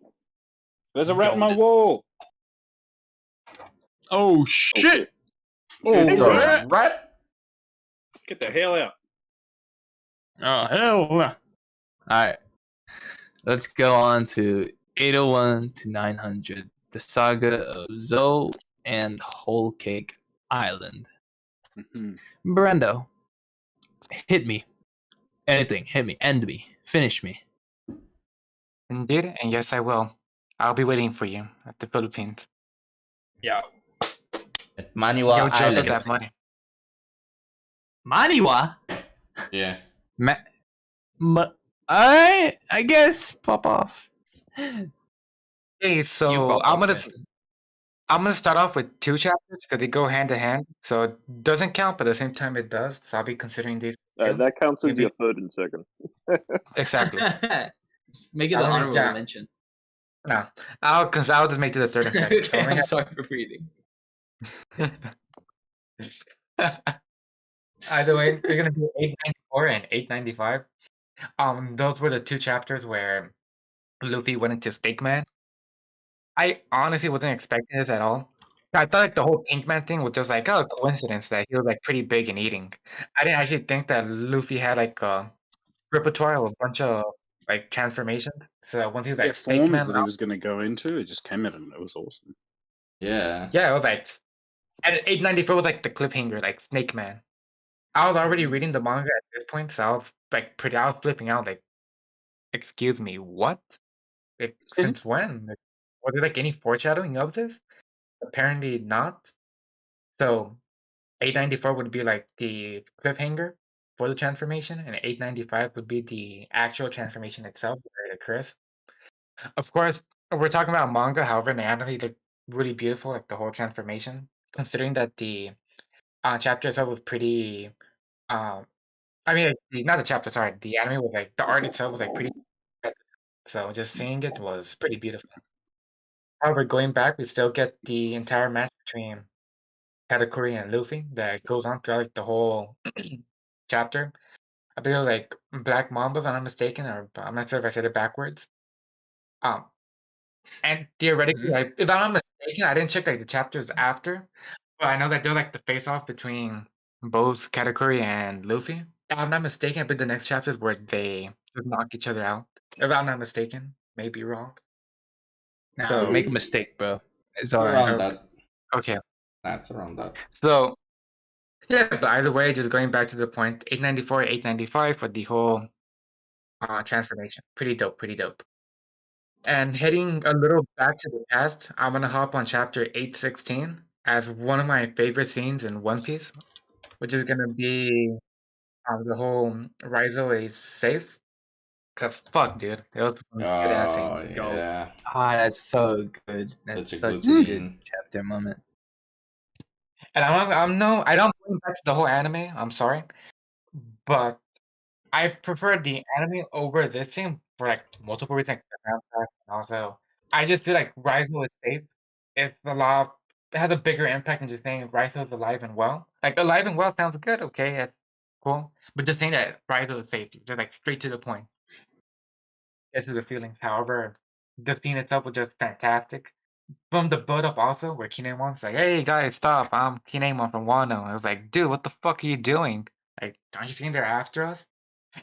There's a rat in my wall. Oh shit! Oh, It's a rat. Get the hell out. Oh hell! All right, let's go on to 801 to 900, the saga of Zoe and Whole Cake Island. Mhm. Brando, hit me. Anything, hit me, end me, finish me. Indeed, and yes, I will. I'll be waiting for you at the Philippines. Yeah. At Maniwa Yo, Joseph, Island. that money. Maniwa? Yeah. I guess pop off. Hey, You so pop off, man. I'm gonna start off with 2 chapters because they go hand in hand. So it doesn't count, but at the same time it does. So I'll be considering these two. That counts as Maybe- your third and second. Exactly. Just make it I an don't think- honorable yeah. mention. No, I'll just make it the third and second. So Okay, only I'm sorry for reading. Either way, they're gonna be 894 and 895. Those were the 2 chapters where Luffy went into Steak Man. I honestly wasn't expecting this at all. I thought like the whole Tank Man thing was just like a coincidence that he was like pretty big and eating. I didn't actually think that Luffy had like a repertoire of a bunch of like transformations. So that once he was like Steak forms Man, that he was going to go into, it just came in and it was awesome. Yeah. yeah, it was like at 894 was like the cliffhanger, like Snake Man. I was already reading the manga at this point, so I was like I was flipping out, like, excuse me, what? Like, since when? Like, was there like any foreshadowing of this? Apparently not. So 894 would be like the cliffhanger for the transformation, and 895 would be the actual transformation itself where it occurs. Of course, we're talking about manga, however, in the anime looked really beautiful, like the whole transformation. Considering that the chapter itself was pretty I mean, not the chapter, sorry, the anime was like the art itself was like pretty so just seeing it was pretty beautiful. However, going back, we still get the entire match between Katakuri and Luffy that goes on throughout like the whole chapter. I believe it was like Black Mamba, if I'm not mistaken, or I'm not sure if I said it backwards. Um, and theoretically, if I'm not mistaken, I didn't check like the chapters after, but I know that they're like the face off between both Katakuri and Luffy. If I'm not mistaken, I believe the next chapters where they just knock each other out. If I'm not mistaken, may be wrong. Nah, So- make a mistake, bro. It's Around alright. that. Okay, That's around that. so yeah, but either way, just going back to the point, 894, 895 for the whole transformation. Pretty dope, pretty dope. And heading a little back to the past, I'm gonna hop on chapter 816 as one of my favorite scenes in One Piece, which is gonna be the whole Rizzo is safe. Cause fuck, dude, it was a good ass Oh, scene. yeah. Ah, that's so good. That's Such a such good a good scene. chapter moment. And I don't bring back to the whole anime. I'm sorry, but I prefer the anime over this scene for like multiple reasons. Like the soundtrack, and also I just feel like Rizzo is safe. It's a lot. It has a bigger impact than just saying Rizzo is alive and well. Like alive and well sounds good, okay, it's cool. But just saying that Rizzo is safe, just like straight to the point. This is the feelings. However, the scene itself was just fantastic. From the build up also, where Kinemon's like, "Hey guys, stop! I'm Kinemon from Wano." I was like, "Dude, what the fuck are you doing? Like, aren't you seeing they're after us?"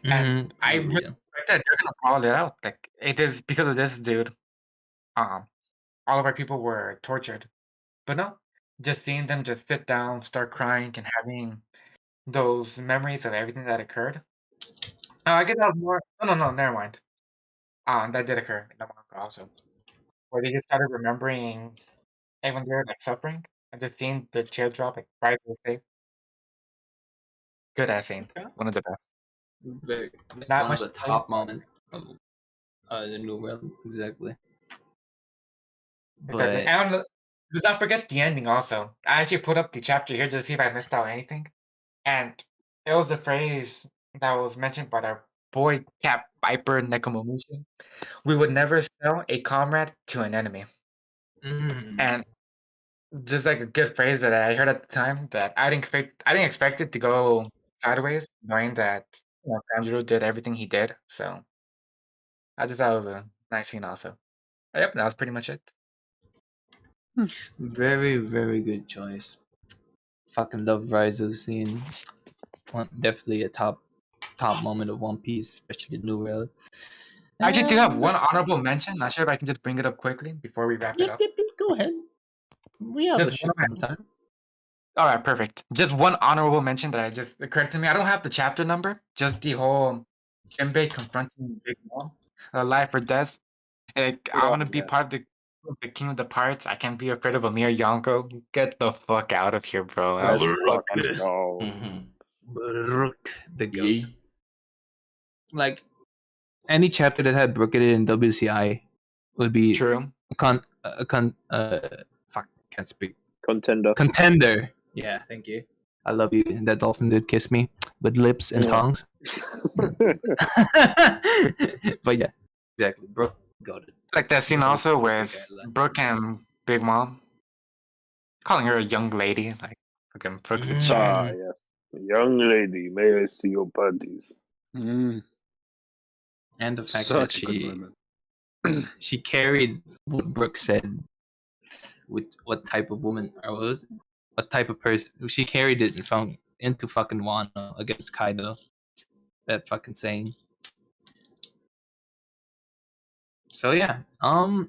And I really expect that they're gonna call it out. Like, it is because of this dude. All of our people were tortured, but no, just seeing them just sit down, start crying, and having those memories of everything that occurred. I guess that was more. No, never mind. That did occur in the manga also, where they just started remembering everyone there like suffering and just seeing the teardrop like right to the safe. Good ass scene, Okay. one of the best. Very, Not one much of the to tell you. top moments of the new realm, exactly. Exactly. But And let's not forget the ending also. I actually put up the chapter here to see if I missed out anything. And it was the phrase that was mentioned by our boy Cap Viper Nekomamushi. We would never sell a comrade to an enemy. And just like a good phrase that I heard at the time that I didn't expect it to go sideways, knowing that Kanjuro did everything he did. So I just thought it was a nice scene also. Yep, that was pretty much it. very, very good choice. Fucking love Rizzo's scene. Definitely a top moment of One Piece, especially the new realm. I actually do have one honorable mention. Not sure if I can just bring it up quickly before we wrap it up. Go ahead. We have Just a shit ton of time. All right, perfect. Just one honorable mention that I just occurred to me. I don't have the chapter number, just the whole Jinbei confronting Big Mom, life or death. Like, I want to be part of the King of the Pirates. I can be afraid of a mere Yonko. Get the fuck out of here, bro. Let's Brrrr. fucking go. Brook the goat. Yeet. Like any chapter that had Brook in it in WCI would be True. fuck, can't speak. Contender. Contender. Yeah, thank you. I love you. And that dolphin did kiss me with lips and Yeah. tongues. But yeah, exactly. Brook got it. Like that scene Yeah, also okay, with I like Brooke and Big Mom calling her a young lady. Like, fucking Brooke's a Mm. chick. Ah, yes. Young lady, may I see your panties? Mm, And the fact such that a good moment. she carried what Brooke said with what type of woman or what type of person she carried it and found into fucking Wano against Kaido. That fucking saying. So yeah,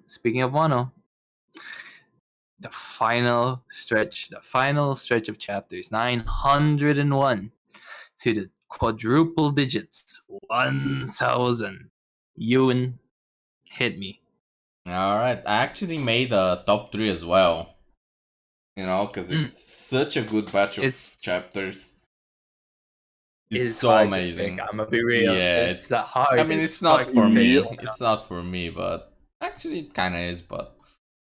speaking of Wano, the final stretch of chapters 901 to the quadruple digits 1000. Yuen, hit me. Alright, I actually made a top 3 as well. You know, because it's such a good batch of It's- chapters. It's It's so hard to amazing. pick, I'm gonna be real. Yeah, it's the hardest. I mean, it's not for fucking me. pick. It's not for me, but actually, it kind of is. But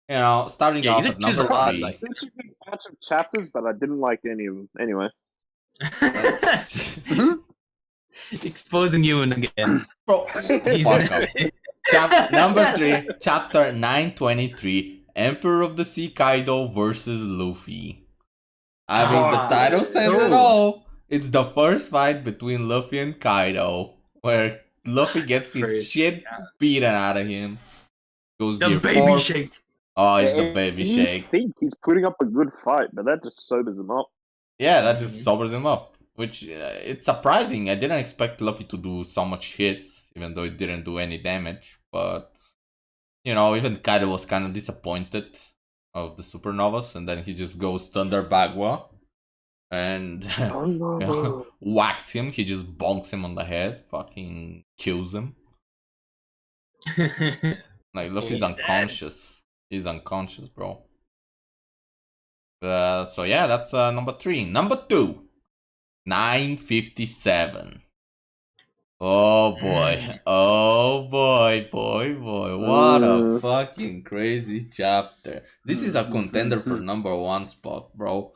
you know, starting Yeah, you off could at choose number a lot, 3. like- Such a good batch of chapters, but I didn't like any of them. Anyway. Exposing Yuen again. Bro, shut the He's fuck up. Number 3, chapter 923, Emperor of the Sea Kaido versus Luffy. I mean, the title says it all. It's the first fight between Luffy and Kaido, where Luffy gets his First, shit beaten out of him. Goes The gear baby 4. shake. Oh, it's the baby You shake. think he's putting up a good fight, but that just sobers him up. Yeah, that just sobers him up. Which, it's surprising. I didn't expect Luffy to do so much hits, even though it didn't do any damage. But, you know, even Kaido was kind of disappointed of the supernovas, and then he just goes Thunder Bagua and Oh no. whacks him. He just bonks him on the head, fucking kills him. Like, Luffy's He's dead. unconscious. He's unconscious, bro. So yeah, that's number 3. Number 2, 957. Oh boy. Oh boy, boy. What a fucking crazy chapter. This is a contender for number 1 spot, bro.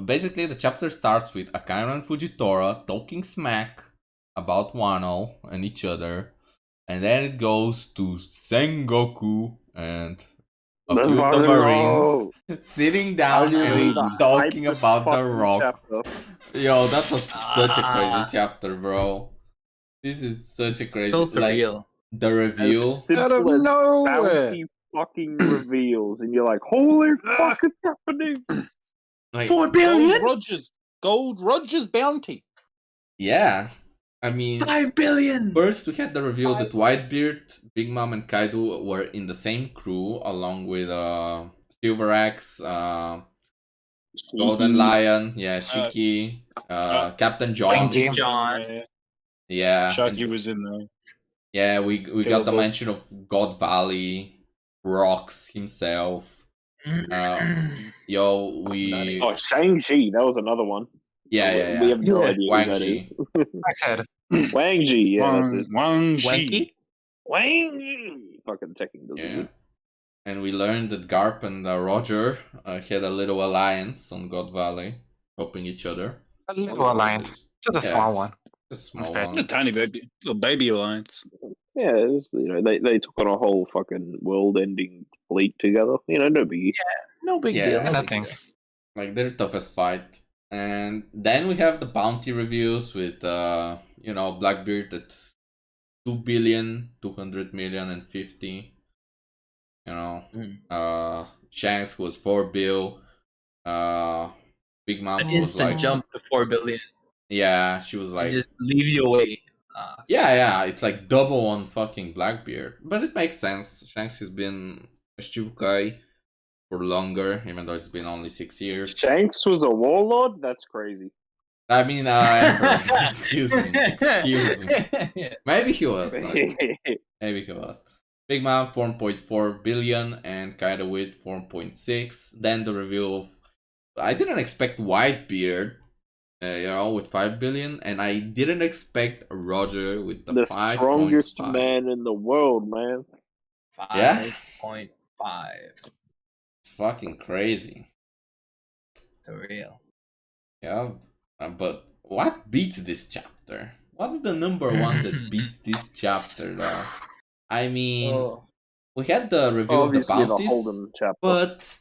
Basically, the chapter starts with Akainu and Fujitora talking smack about Wano and each other. And then it goes to Sengoku and a Let's few of the fucking Marines sitting down Arguably and the talking hypest about the fucking rock. chapter. Yo, that was such a crazy chapter, bro. This is such a crazy, So like, surreal. the reveal. As simple Out of as nowhere. bounty fucking reveals, and you're like, holy fuck, it's happening! Like, 4 billion? Gold Rogers bounty. yeah. I mean, 5 billion. first we had the reveal that Whitebeard, Big Mom, and Kaido were in the same crew, along with Silver Axe, Golden Lion, yeah, Shiki, Captain John. James. John. Yeah, Sharky and- was in there. yeah, we got the Available. mention of God Valley, Rocks himself. Yo, we Oh, Shang-Chi, that was another one. yeah. We have no idea who Wang that Chi. is. I said, Wang Chi, yeah, that's it. Wang Shi. Wanky? Wang Chi! Fucking checking the Yeah. And we learned that Garp and Roger had a little alliance on God Valley, helping each other. a little alliance. Just a Yeah. small one. A small Instead. A one. tiny baby, little baby alliance. Yeah, it was, they took on a whole fucking world-ending fleet together. You know, no biggie. No big Yeah. deal. No big Nothing. deal. Like their toughest fight. And then we have the bounty reviews with Blackbeard at 2 billion, 200 million, and 50. Shanks was 4 bill. Big Mom An was instant like jump to 4 billion. yeah, she was It like just leaves you away. yeah, it's like double on fucking Blackbeard. But it makes sense. Shanks has been a Shibukai for longer, even though it's been only 6 years. Shanks was a warlord? That's crazy. I mean, Emperor. Excuse me. Maybe he was. Maybe he was. Big Mom 4.4 billion and Kaido with 4.6. Then the reveal of I didn't expect Whitebeard, with 5 billion, and I didn't expect Roger with the The 5.5. strongest man in the world, man. Yeah. 5.5. It's fucking crazy. It's real. Yeah, but what beats this chapter? What's the number one that beats this chapter, though? I mean, Oh. we had the reveal of the Obviously, the bounties, Holden chapter. but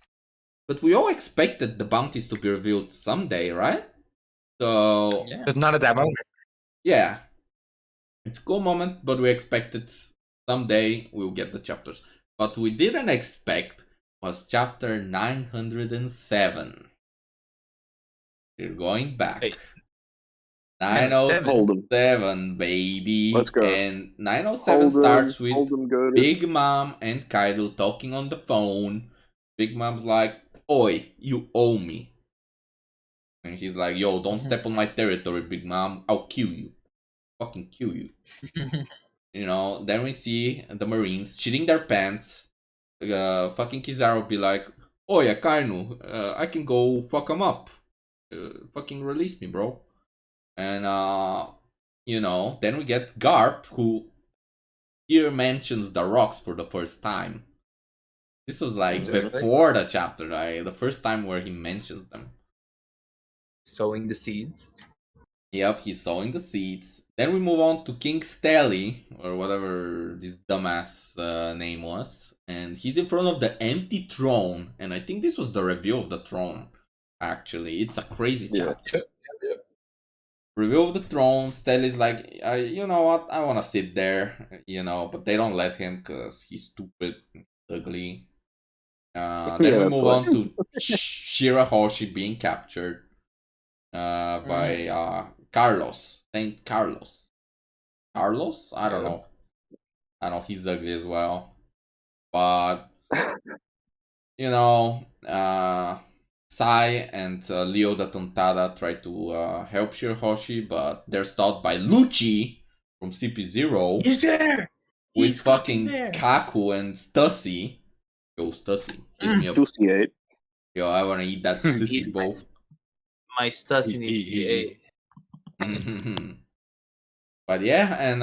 we all expected the bounties to be revealed someday, right? So Yeah. There's none of that moment. yeah, it's a cool moment, but we expected someday we'll get the chapters. What we didn't expect was chapter 907. We're going back. Wait. 907, baby. Let's go. And 907 starts with Holden, go to Big Mom and Kaido talking on the phone. Big Mom's like, "Oi, you owe me." And he's like, "Yo, don't step on my territory, Big Mom. I'll kill you. Fucking kill you." Then we see the Marines shitting their pants. Fucking Kizaru be like, "Oh yeah, Kainu, I can go fuck him up. Fucking release me, bro." And then we get Garp, who here mentions the rocks for the first time. This was like Exactly. before the chapter, right? The first time where he mentions them. Sowing the seeds. Yep, he's sowing the seeds. Then we move on to King Stelly, or whatever this dumbass name was. And he's in front of the empty throne. And I think this was the reveal of the throne, actually. It's a crazy chapter. Reveal of the throne. Stelly's like, you know what? I want to sit there, but they don't let him because he's stupid and ugly. Then we move on to Shira Hoshi being captured by Carlos. Saint Carlos. Carlos? I don't know. I know he's ugly as well. But, Sai and Leo the Tontada try to help Shirahoshi, but they're stopped by Lucci from CP0. He's there! With He's fucking there! Kaku and Stussy. Yo, Stussy, hit me up. Stussy. Yo, I wanna eat that Stussy bowl. My Stussy needs to be ate. But yeah, and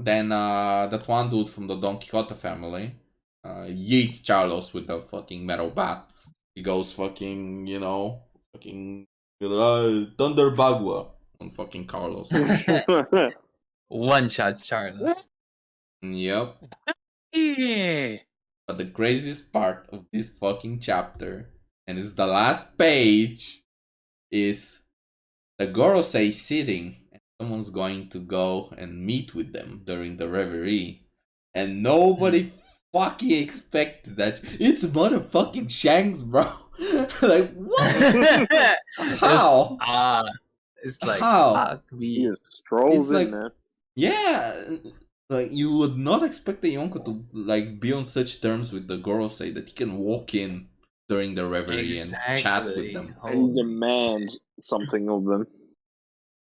then that one dude from the Don Quixote family yeets Charlos with the fucking metal bat. He goes fucking, fucking Thunder Bagua on fucking Carlos. One shot Charlos. Yep. Yeah. But the craziest part of this fucking chapter, and it's the last page, is the Gorosei sitting, and someone's going to go and meet with them during the reverie. And nobody fucking expected that. It's motherfucking Shanks, bro. Like, what? How? It's like, how? Fuck me. He just strolls It's in, man. Yeah. Like, you would not expect the Yonko to, like, be on such terms with the Gorosei that he can walk in during the reverie and chat with them. And demand something of them.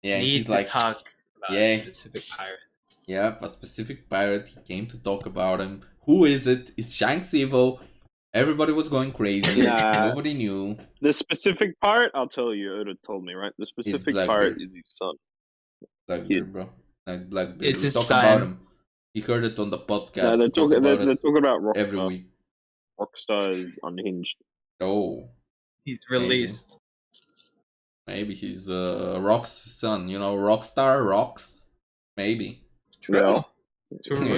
Yeah, and Need he's to like, talk about a specific pirate. Yep, a specific pirate. He came to talk about him. Who is it? Is Shanks evil? Everybody was going crazy. Nobody knew. The specific pirate, I'll tell you. It would have told me, right? The specific pirate is his son. Blackbeard, bro. Nice Blackbeard. It's his talk son. about him. He heard it on the podcast. No, they're talking about Rockstar. Every week. Rockstar is unhinged. Oh. He's released. Maybe he's Rock's son. Rockstar, Rocks. Maybe. True. Yeah.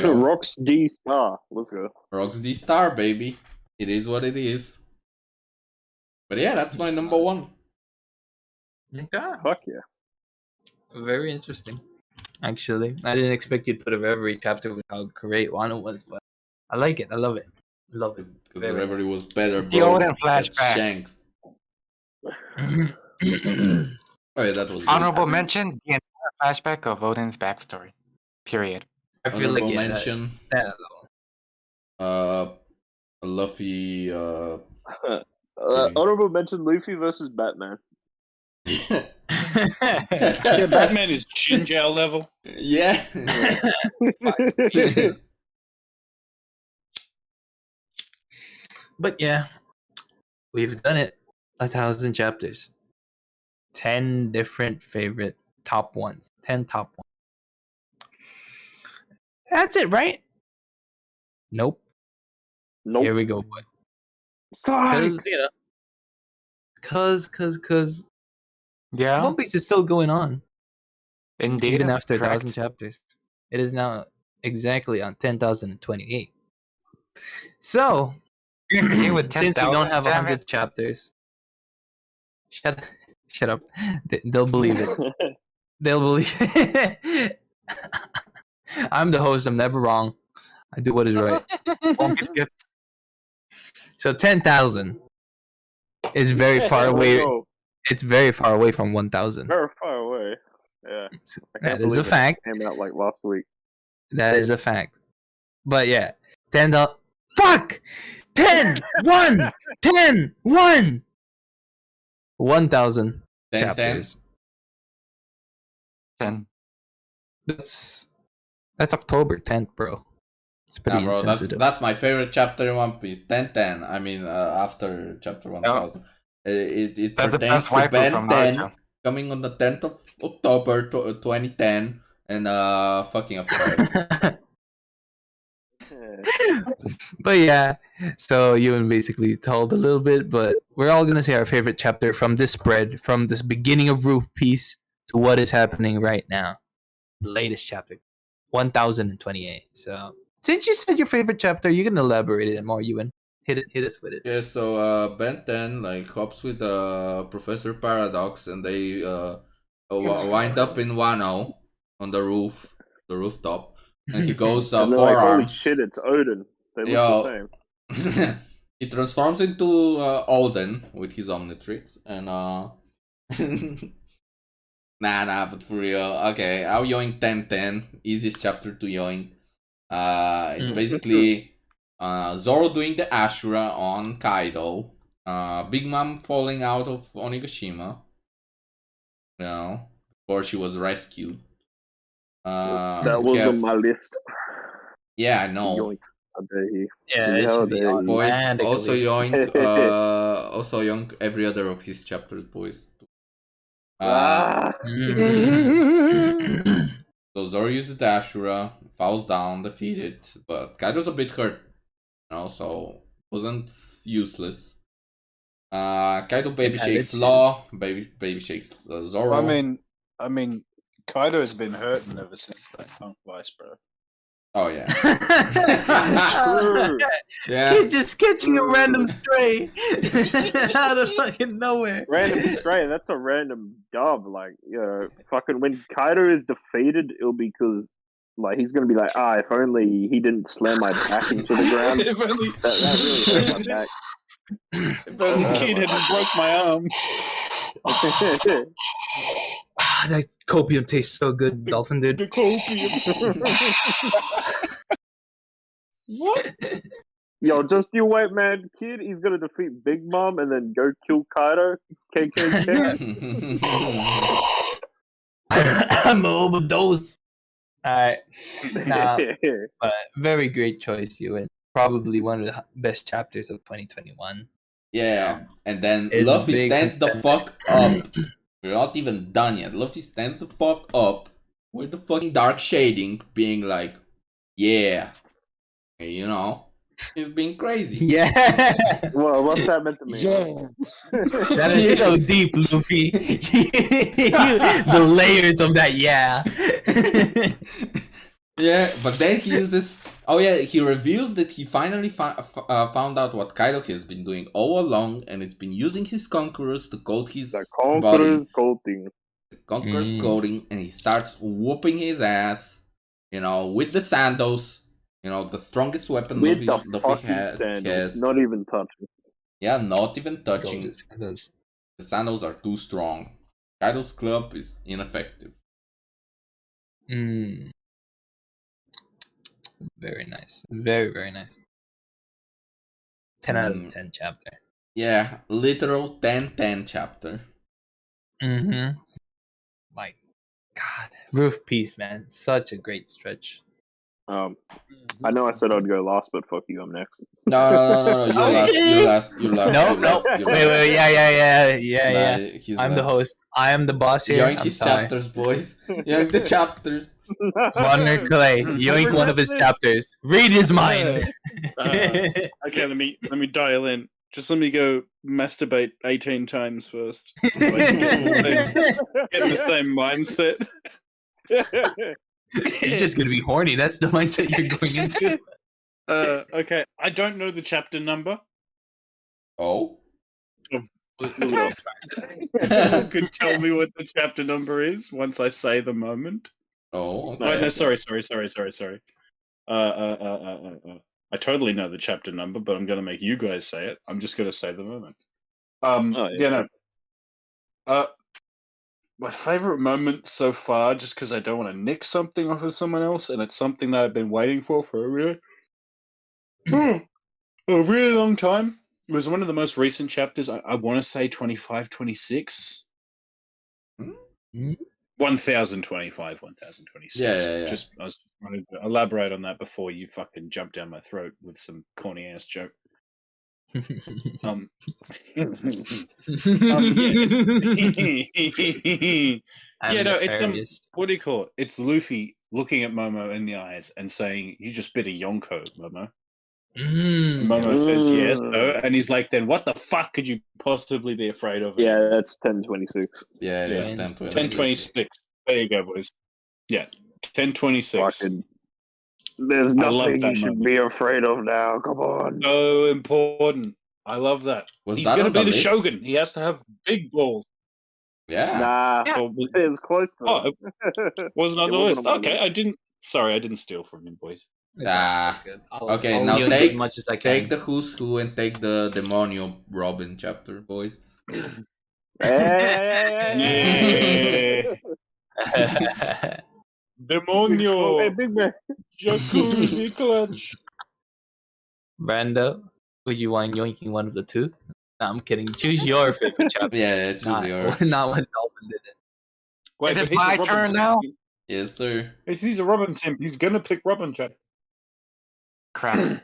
Rock's D Star. Let's go. Rock's D Star, baby. It is what it is. But yeah, that's my number one. Okay. Fuck yeah. Very interesting. Actually, I didn't expect you to put a reverie chapter with how great Wano was, but I like it. I love it. Love it. Because the reverie was better, bro. The Odin flashback. Shanks. Oh yeah, that was Honorable good. mention: the entire flashback of Odin's backstory. Period. I feel like Honorable mention. That Luffy. Honorable mention: Luffy versus Batman. Yeah, Batman is Shinjao level. Yeah. But yeah, we've done it. 1,000 chapters. 10 different favorite top ones. 10 top ones. That's it, right? Nope. Nope. Here we go, boy. Psych! Because, because Yeah, One Piece is still going on. indeed. Even after correct. 1,000 chapters. It is now exactly on 10,028. So, You're gonna continue with since we 10,000. don't have Damn 100 it. chapters, shut up. They'll believe it. They'll believe it. I'm the host. I'm never wrong. I do what is right. Won't be skipped. So 10,000 is very far Let's away. go. It's very far away from 1,000. Very far away. Yeah. I can't That is a believe it fact. came out like last week. That is a fact. But yeah, 10,000. Fuck! 10! 1! 10! 1! 1,000 10, chapters. 10. That's October 10th, bro. It's pretty Yeah, bro, insensitive. that's my favorite chapter in One Piece. 10-10. I mean, after chapter 1000. It That's the pertains best to waifu Ben from 10 Naruto. coming on the 10th of October 2010 and fucking up Kaido. But yeah, so Ewan basically told a little bit, but we're all gonna say our favorite chapter from this spread, from this beginning of Roof Piece to what is happening right now. The latest chapter, 1,028. So since you said your favorite chapter, you can elaborate it more, Ewan. Hit us with it. Yeah, so Ben 10 like hops with Professor Paradox and they wind up in Wano on the rooftop, and he goes And they're like, holy forearms. shit, it's Odin. They look Yo. the same. He transforms into Alden with his Omnitrix and nah, but for real. Okay, I'll yoink 10-10. Easiest chapter to yoink. It's basically Zoro doing the Ashura on Kaido. Big Mom falling out of Onigashima. You know, before she was rescued. That we was have- on my list. Yeah, I know. Yoink. How dare he? Yeah, it How should be dare he? Boys, automatically. also yoink every other of his chapters, boys. Ah! So Zoro uses the Ashura, falls down, defeated, but Kaido's a bit hurt, you know, so wasn't useless. Kaido baby Yeah, shakes that's Law, baby shakes Zoro. I mean, Kaido's been hurting ever since that punk vice, bro. Oh yeah, True. yeah. Kid just catching a random stray out of fucking nowhere. Random stray, that's a random dub. Like, fucking when Kaido is defeated, it'll be because, like, he's gonna be like, if only he didn't slam my back into the ground. If only, That really hurt my back. if only Kid hadn't broke my arm. That copium tastes so good, Dolphin dude. The copium. What? Yo, just you wait, man. Kid, he's gonna defeat Big Mom and then go kill Kaido. KKK. I'm a overdose. Alright. Nah, but very great choice, Ewan. Probably one of the best chapters of 2021. Yeah, and then It's Luffy big stands the contender. fuck up. We're not even done yet. Luffy stands the fuck up with the fucking dark shading, being like, yeah. Hey, you know, he's being crazy. Yeah. Well, what's that meant to mean? That is so deep, Luffy. The layers of that, yeah. Yeah, but then he uses. Oh yeah, he reveals that he finally found out what Kaido has been doing all along, and it's been using his conquerors to coat his The body. Conqueror's coating. Conqueror's coating, and he starts whooping his ass. You know, with the sandals. You know, the strongest weapon With the Luffy fucking has. sandals. Not even touching. Yeah, not even touching. The sandals are too strong. Kaido's club is ineffective. Very nice. Very, very nice. 10 out of 10 chapter. Yeah, literal 10-10 chapter. Mm-hmm. Like, God. Roof Piece, man. Such a great stretch. I know I said I'd go last, but fuck you, I'm next. No. You're last. Nope. Wait. Yeah. He's I'm the last. host. I am the boss here. Yoink I'm his sorry. chapters, boys. Yoink the chapters. Bonar Clay, yoink one of his chapters. Read his mind. Okay, let me dial in. Just let me go masturbate 18 times first. So I can get in the same mindset. You're just gonna be horny. That's the mindset you're going into. Okay, I don't know the chapter number. Oh. Someone could tell me what the chapter number is once I say the moment. Oh. No, Okay. sorry. I totally know the chapter number, but I'm gonna make you guys say it. I'm just gonna say the moment. My favorite moment so far, just because I don't want to nick something off of someone else, and it's something that I've been waiting for a really long time. It was one of the most recent chapters. I want to say 25, 26. 1025, 1026. Yeah. Just I was trying to elaborate on that before you fucking jump down my throat with some corny ass joke. Yeah, no, it's what do you call it? It's Luffy looking at Momo in the eyes and saying, "You just bit a yonko, Momo." And Momo says, "Yes, sir," and he's like, "Then what the fuck could you possibly be afraid of?" Yeah, that's 1026. Yeah, it is 1026. 1026. There you go, boys. Yeah, 1026. There's nothing you should be afraid of now. Come on. So important. I love that. He's going to be the Shogun. He has to have big balls. Yeah. Nah, it was close to it. Wasn't on the list. Okay, I didn't steal from him, boys. Okay, now take as much as I can. Take the Who's Who and take the Demonio Robin chapter, boys. Demonio! Hey, big man. Jacuzzi clutch! Brando, would you want yoinking one of the two? No, I'm kidding. Choose your favorite chapter. Yeah, choose yours. Not when Dolphin did it. Wait, is it my turn now? Yes, sir. He's a Robin simp. He's gonna pick Robin chapter. Crap.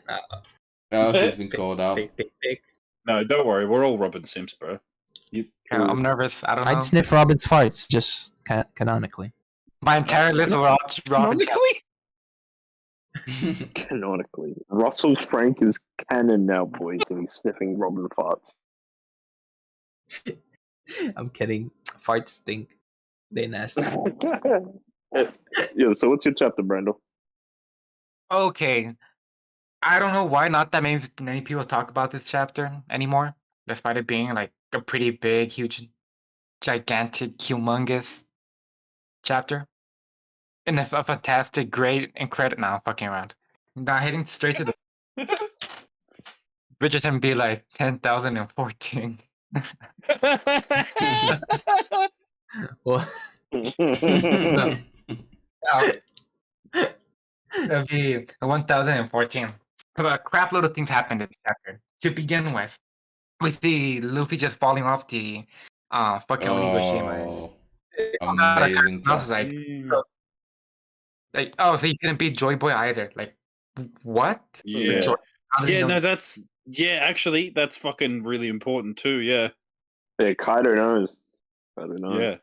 Oh, he's been called out. Pick. No, don't worry. We're all Robin simps, bro. I'm nervous. I don't know. I'd sniff Robin's farts, just canonically. My entire list of Robin. Canonically? Canonically. Russell Frank is canon now, boys, and he's sniffing Robin farts. I'm kidding. Farts stink. They nasty. Yeah, so what's your chapter, Brando? Okay. I don't know why not that many people talk about this chapter anymore, despite it being like a pretty big, huge, gigantic, humongous chapter. And a fantastic, great, incredible. Now, fucking around. Now hitting straight to the Rchrdsn be like 10,014. What? No. That'd be 1014. A crap load of things happened in this chapter. To begin with, we see Luffy just falling off the fucking Onigashima. Amazing. I was like, oh, so you couldn't beat Joy Boy either. Like, what? Yeah. Actually, that's fucking really important too, yeah. Yeah, Kaido knows. Yeah.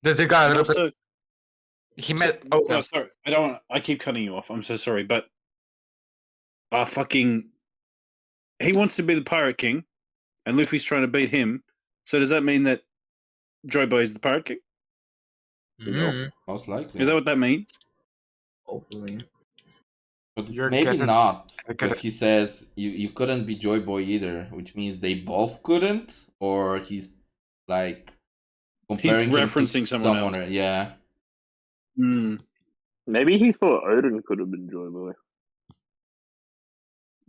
There's a guy a little bit... He met... no, sorry. I keep cutting you off. I'm so sorry, but... He wants to be the Pirate King, and Luffy's trying to beat him. So does that mean that Joy Boy is the Pirate King? Most likely. Is that what that means? Hopefully. But maybe not, because he says you couldn't be Joy Boy either, which means they both couldn't, or he's like comparing he's referencing someone else. Yeah. Maybe he thought Odin could have been Joy Boy.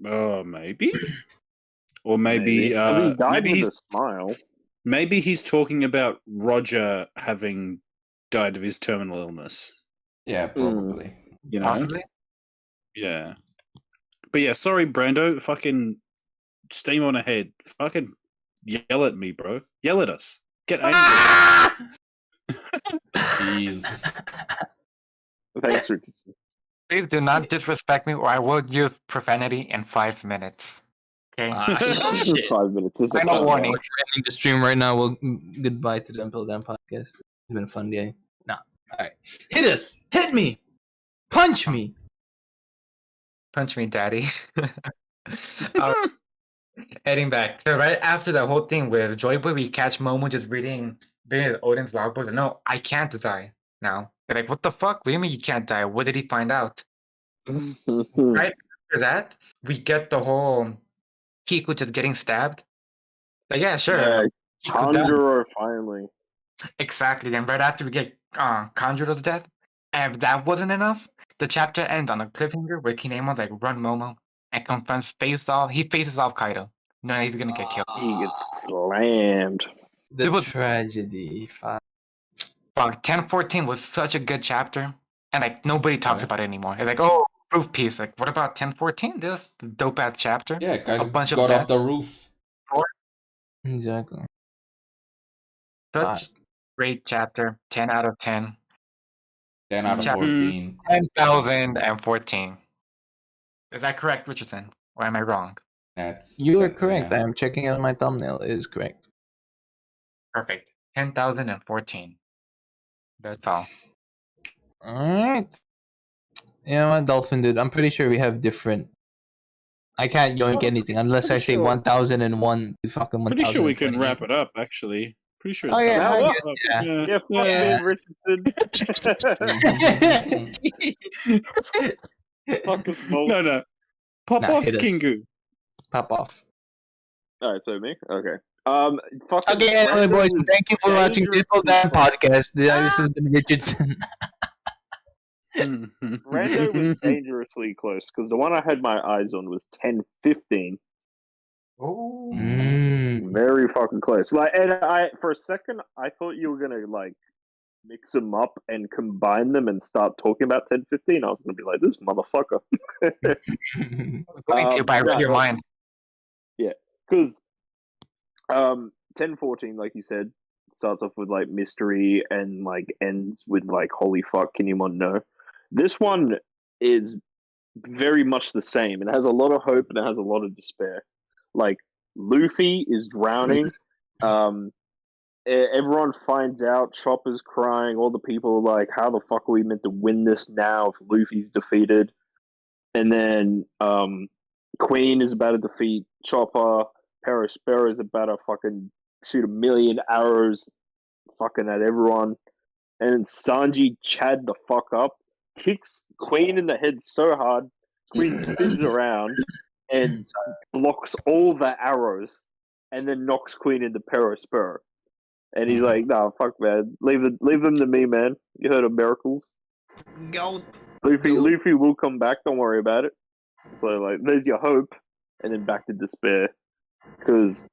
Oh, maybe. Or maybe he died maybe with a smile. Maybe he's talking about Roger having died of his terminal illness. Yeah, probably. You know? Possibly. Yeah. But yeah, sorry, Brando. Fucking steam on ahead. Fucking yell at me, bro. Yell at us. Get angry. Jesus. Thanks, Rchrdsn. Please do not disrespect me, or I will use profanity in 5 minutes. Okay. Shit. 5 minutes. This is a Final countdown. warning. We're ending the stream right now. Well, goodbye to the Impel Down podcast. It's been a fun day. Nah. All right. Hit us. Hit me. Punch me. Punch me, daddy. Heading back. So right after the whole thing with Joy Boy, we catch Momo just reading Odin's logbooks. And no, I can't die now. They're like, what the fuck? What do you mean you can't die? What did he find out? Right after that, we get the whole Kiku just getting stabbed. Like, yeah, sure. Yeah, Kiku's done. Tanjiro finally. Exactly. And right after we get Kanjuro's death, and if that wasn't enough, the chapter ends on a cliffhanger where Kinemon's like, run Momo, and confronts he faces off Kaido. No, he's gonna get killed. He gets slammed. The It was- tragedy. Fuck. 1014 was such a good chapter, and like nobody talks Yeah. about it anymore. It's like, oh, proof piece. Like, what about 1014? This dope ass chapter. Yeah, Kaido bunch of got death. off the roof. Exactly. Such great chapter. 10 out of 10. 10 out of Chapter- 14. 10,014. Is that correct, Richardson? Or am I wrong? You are correct. yeah. I am checking out my thumbnail. It is correct. Perfect. 10,014. That's all. All right. You know what, Dolphin dude? I'm pretty sure we have different. I can't yoink anything unless I pretty say sure- 1001 to fucking 1000. Pretty sure we can wrap it up. Actually, pretty sure. It's Oh, yeah, done. I Wrap guess, up. yeah. Yeah, fuck Yeah. me, Richardson. Fuck this ball. No. Pop Nah, off, hit us. Kingu. Pop off. Alright, so me? Okay. Fucking Okay, anyway, Brando boys, was thank you for watching dangerously Impel Down close. podcast. This has been Richardson. Brando was dangerously close because the one I had my eyes on was 10-15. Oh. Very fucking close. Like, and for a second I thought you were gonna like mix them up and combine them and start talking about 10-15. I was gonna be like, this motherfucker. Going to, but I read your no. mind. Because 10-14, like you said, starts off with like mystery and like ends with like holy fuck, Kinemon no. This one is very much the same. It has a lot of hope and it has a lot of despair. Like Luffy is drowning. Everyone finds out. Chopper's crying. All the people are like, how the fuck are we meant to win this now if Luffy's defeated? And then Queen is about to defeat Chopper. Perospero is about to fucking shoot 1,000,000 arrows fucking at everyone. And then Sanji Chad the fuck up, kicks Queen in the head so hard, Queen spins around and blocks all the arrows and then knocks Queen into Perospero. And he's like, nah, fuck man. Leave them to me, man. You heard of miracles. Go. Luffy will come back, don't worry about it. So like there's your hope, and then back to despair. Because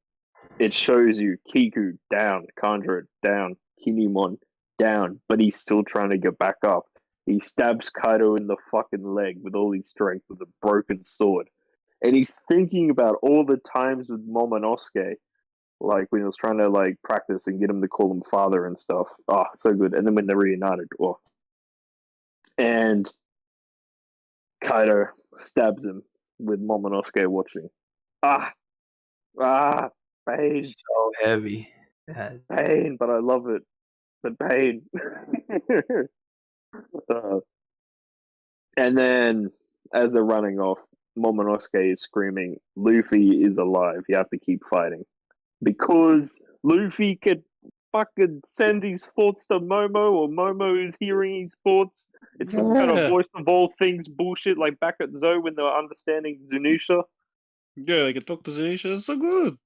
it shows you Kiku down, Kanjuro down, Kinemon down, but he's still trying to get back up. He stabs Kaido in the fucking leg with all his strength with a broken sword. And he's thinking about all the times with Momonosuke, like when he was trying to like practice and get him to call him father and stuff. Oh, so good. And then when they reunited, oh. And Kaido stabs him with Momonosuke watching. Pain. So heavy. Pain, but I love it. But pain. And then, as they're running off, Momonosuke is screaming, Luffy is alive. You have to keep fighting. Because Luffy could fucking send his thoughts to Momo, or Momo is hearing his thoughts. It's some kind of voice of all things bullshit, like back at Zoe when they were understanding Zunisha. Yeah, they can talk to Zanisha. It's so good.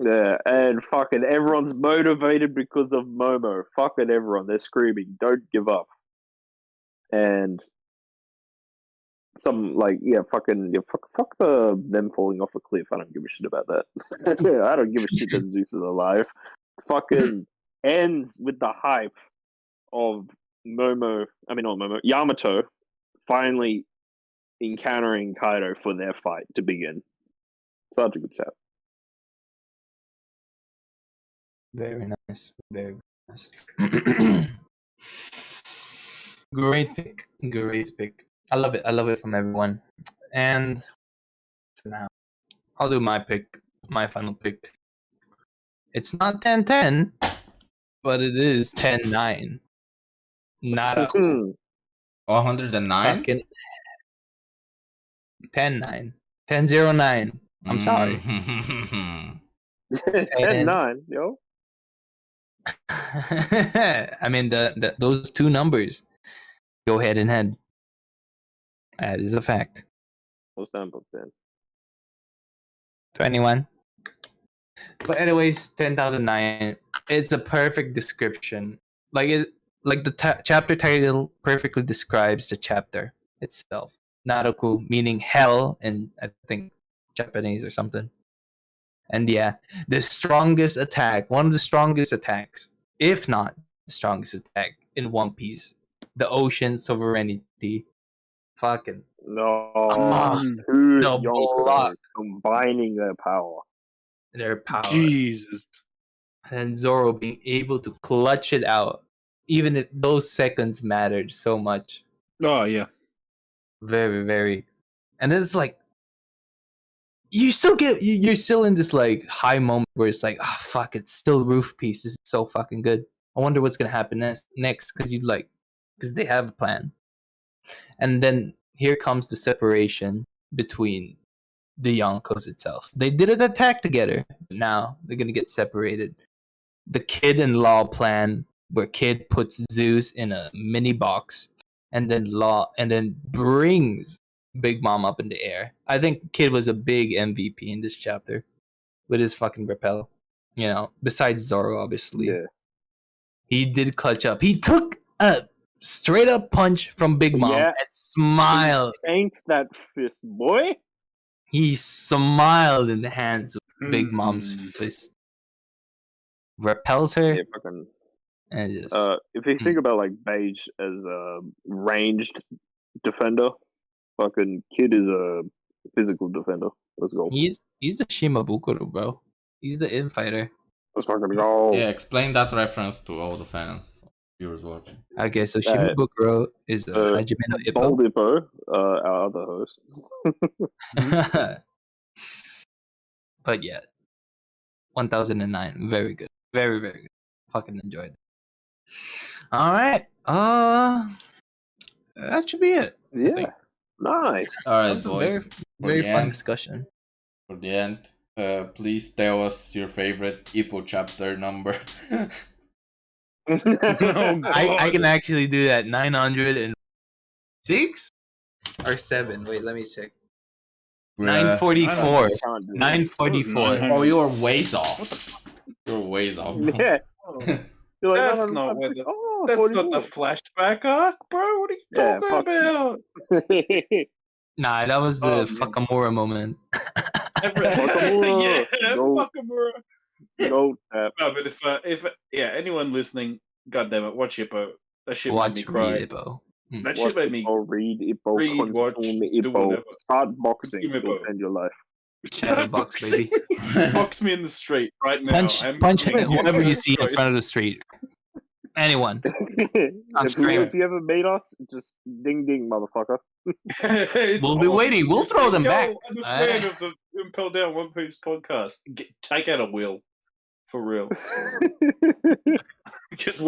Yeah, and fucking everyone's motivated because of Momo. Fucking everyone. They're screaming, don't give up. And some, like, fuck them falling off a cliff. I don't give a shit about that. I don't give a shit that Zeus is alive. Fucking ends with the hype of Yamato finally encountering Kaido for their fight to begin. Such a good chat. Very nice. Very nice. Great pick. Great pick. I love it. I love it from everyone. And so now I'll do my pick, my final pick. It's not 10-10, but it is 10-9. Not a 109? fucking 10-9. 10-09. I'm sorry. 10-9, yo. I mean, those two numbers go head in head. That is a fact. What's that about 10? 21. But anyways, 10,009. It's a perfect description. Like the chapter title perfectly describes the chapter itself. Naruku meaning hell in I think Japanese or something. And yeah, the strongest attack, one of the strongest attacks, if not the strongest attack in One Piece, the ocean sovereignty. Fucking No. Mm. Two The block. Yonkers combining their power. their power. Jesus. And Zoro being able to clutch it out, even if those seconds mattered so much. Oh yeah. Very, very. And then it's like you still get you're still in this like high moment where it's like, ah, fuck, it's still Roof Piece. This is so fucking good. I wonder what's gonna happen next because they have a plan. And then here comes the separation between the Yonkos itself. They didn't attack together, but now they're gonna get separated. The Kid and Law plan, where Kid puts Zeus in a mini box, and then brings Big Mom up in the air. I think Kid was a big MVP in this chapter with his fucking rappel. You know, besides Zoro, obviously. Yeah. He did clutch up. He took a straight up punch from Big Mom Yeah. and smiled. Tanked that fist, boy. He smiled in the hands of Big Mom's Mm. fist. Repels her Yeah, fucking. and just If you think about like Beige as a ranged defender, fucking Kid is a physical defender. Let's go. he's the Shimabukuro, bro. He's the infighter. Let's fucking go. Yeah, explain that reference to all the fans, viewers watching. Okay, so Shimabukuro is Hajime no Bold Ippo. Ippo, our other host. But yeah, 1009, very good, very very good. Fucking enjoyed it. All right, that should be it. Yeah, think. nice. All right, That's a boys. very For very the fun end, discussion. for the end, please tell us your favorite Ippo chapter number. Oh, I can actually do that. 906 or 7. Wait, let me check. 944. 944. Oh, you're ways off. You're ways off. Yeah. You're like, That's no, not where the- oh, That's not the 44. flashback arc, bro. What are you Yeah, talking fuck about? Nah, that was the Oh, man. Fukamura moment. Yeah, Go. Fukamura. No tap. No, but if anyone listening, goddamn it, watch Hippo. That shit Watch made me cry. Ippo. That shit made me read Ippo, read, watch, consume do Ippo, whatever. start boxing, Consume you'll Ippo. end your life. Shadowbox, baby. Box me in the street right now. Punch I'm whoever you in see in front of the street. Anyone. if you ever made us, just ding ding, motherfucker. We'll be waiting. We'll throw them back. I'm a fan of the Impel Down One Piece podcast. Take out a wheel. For real. Just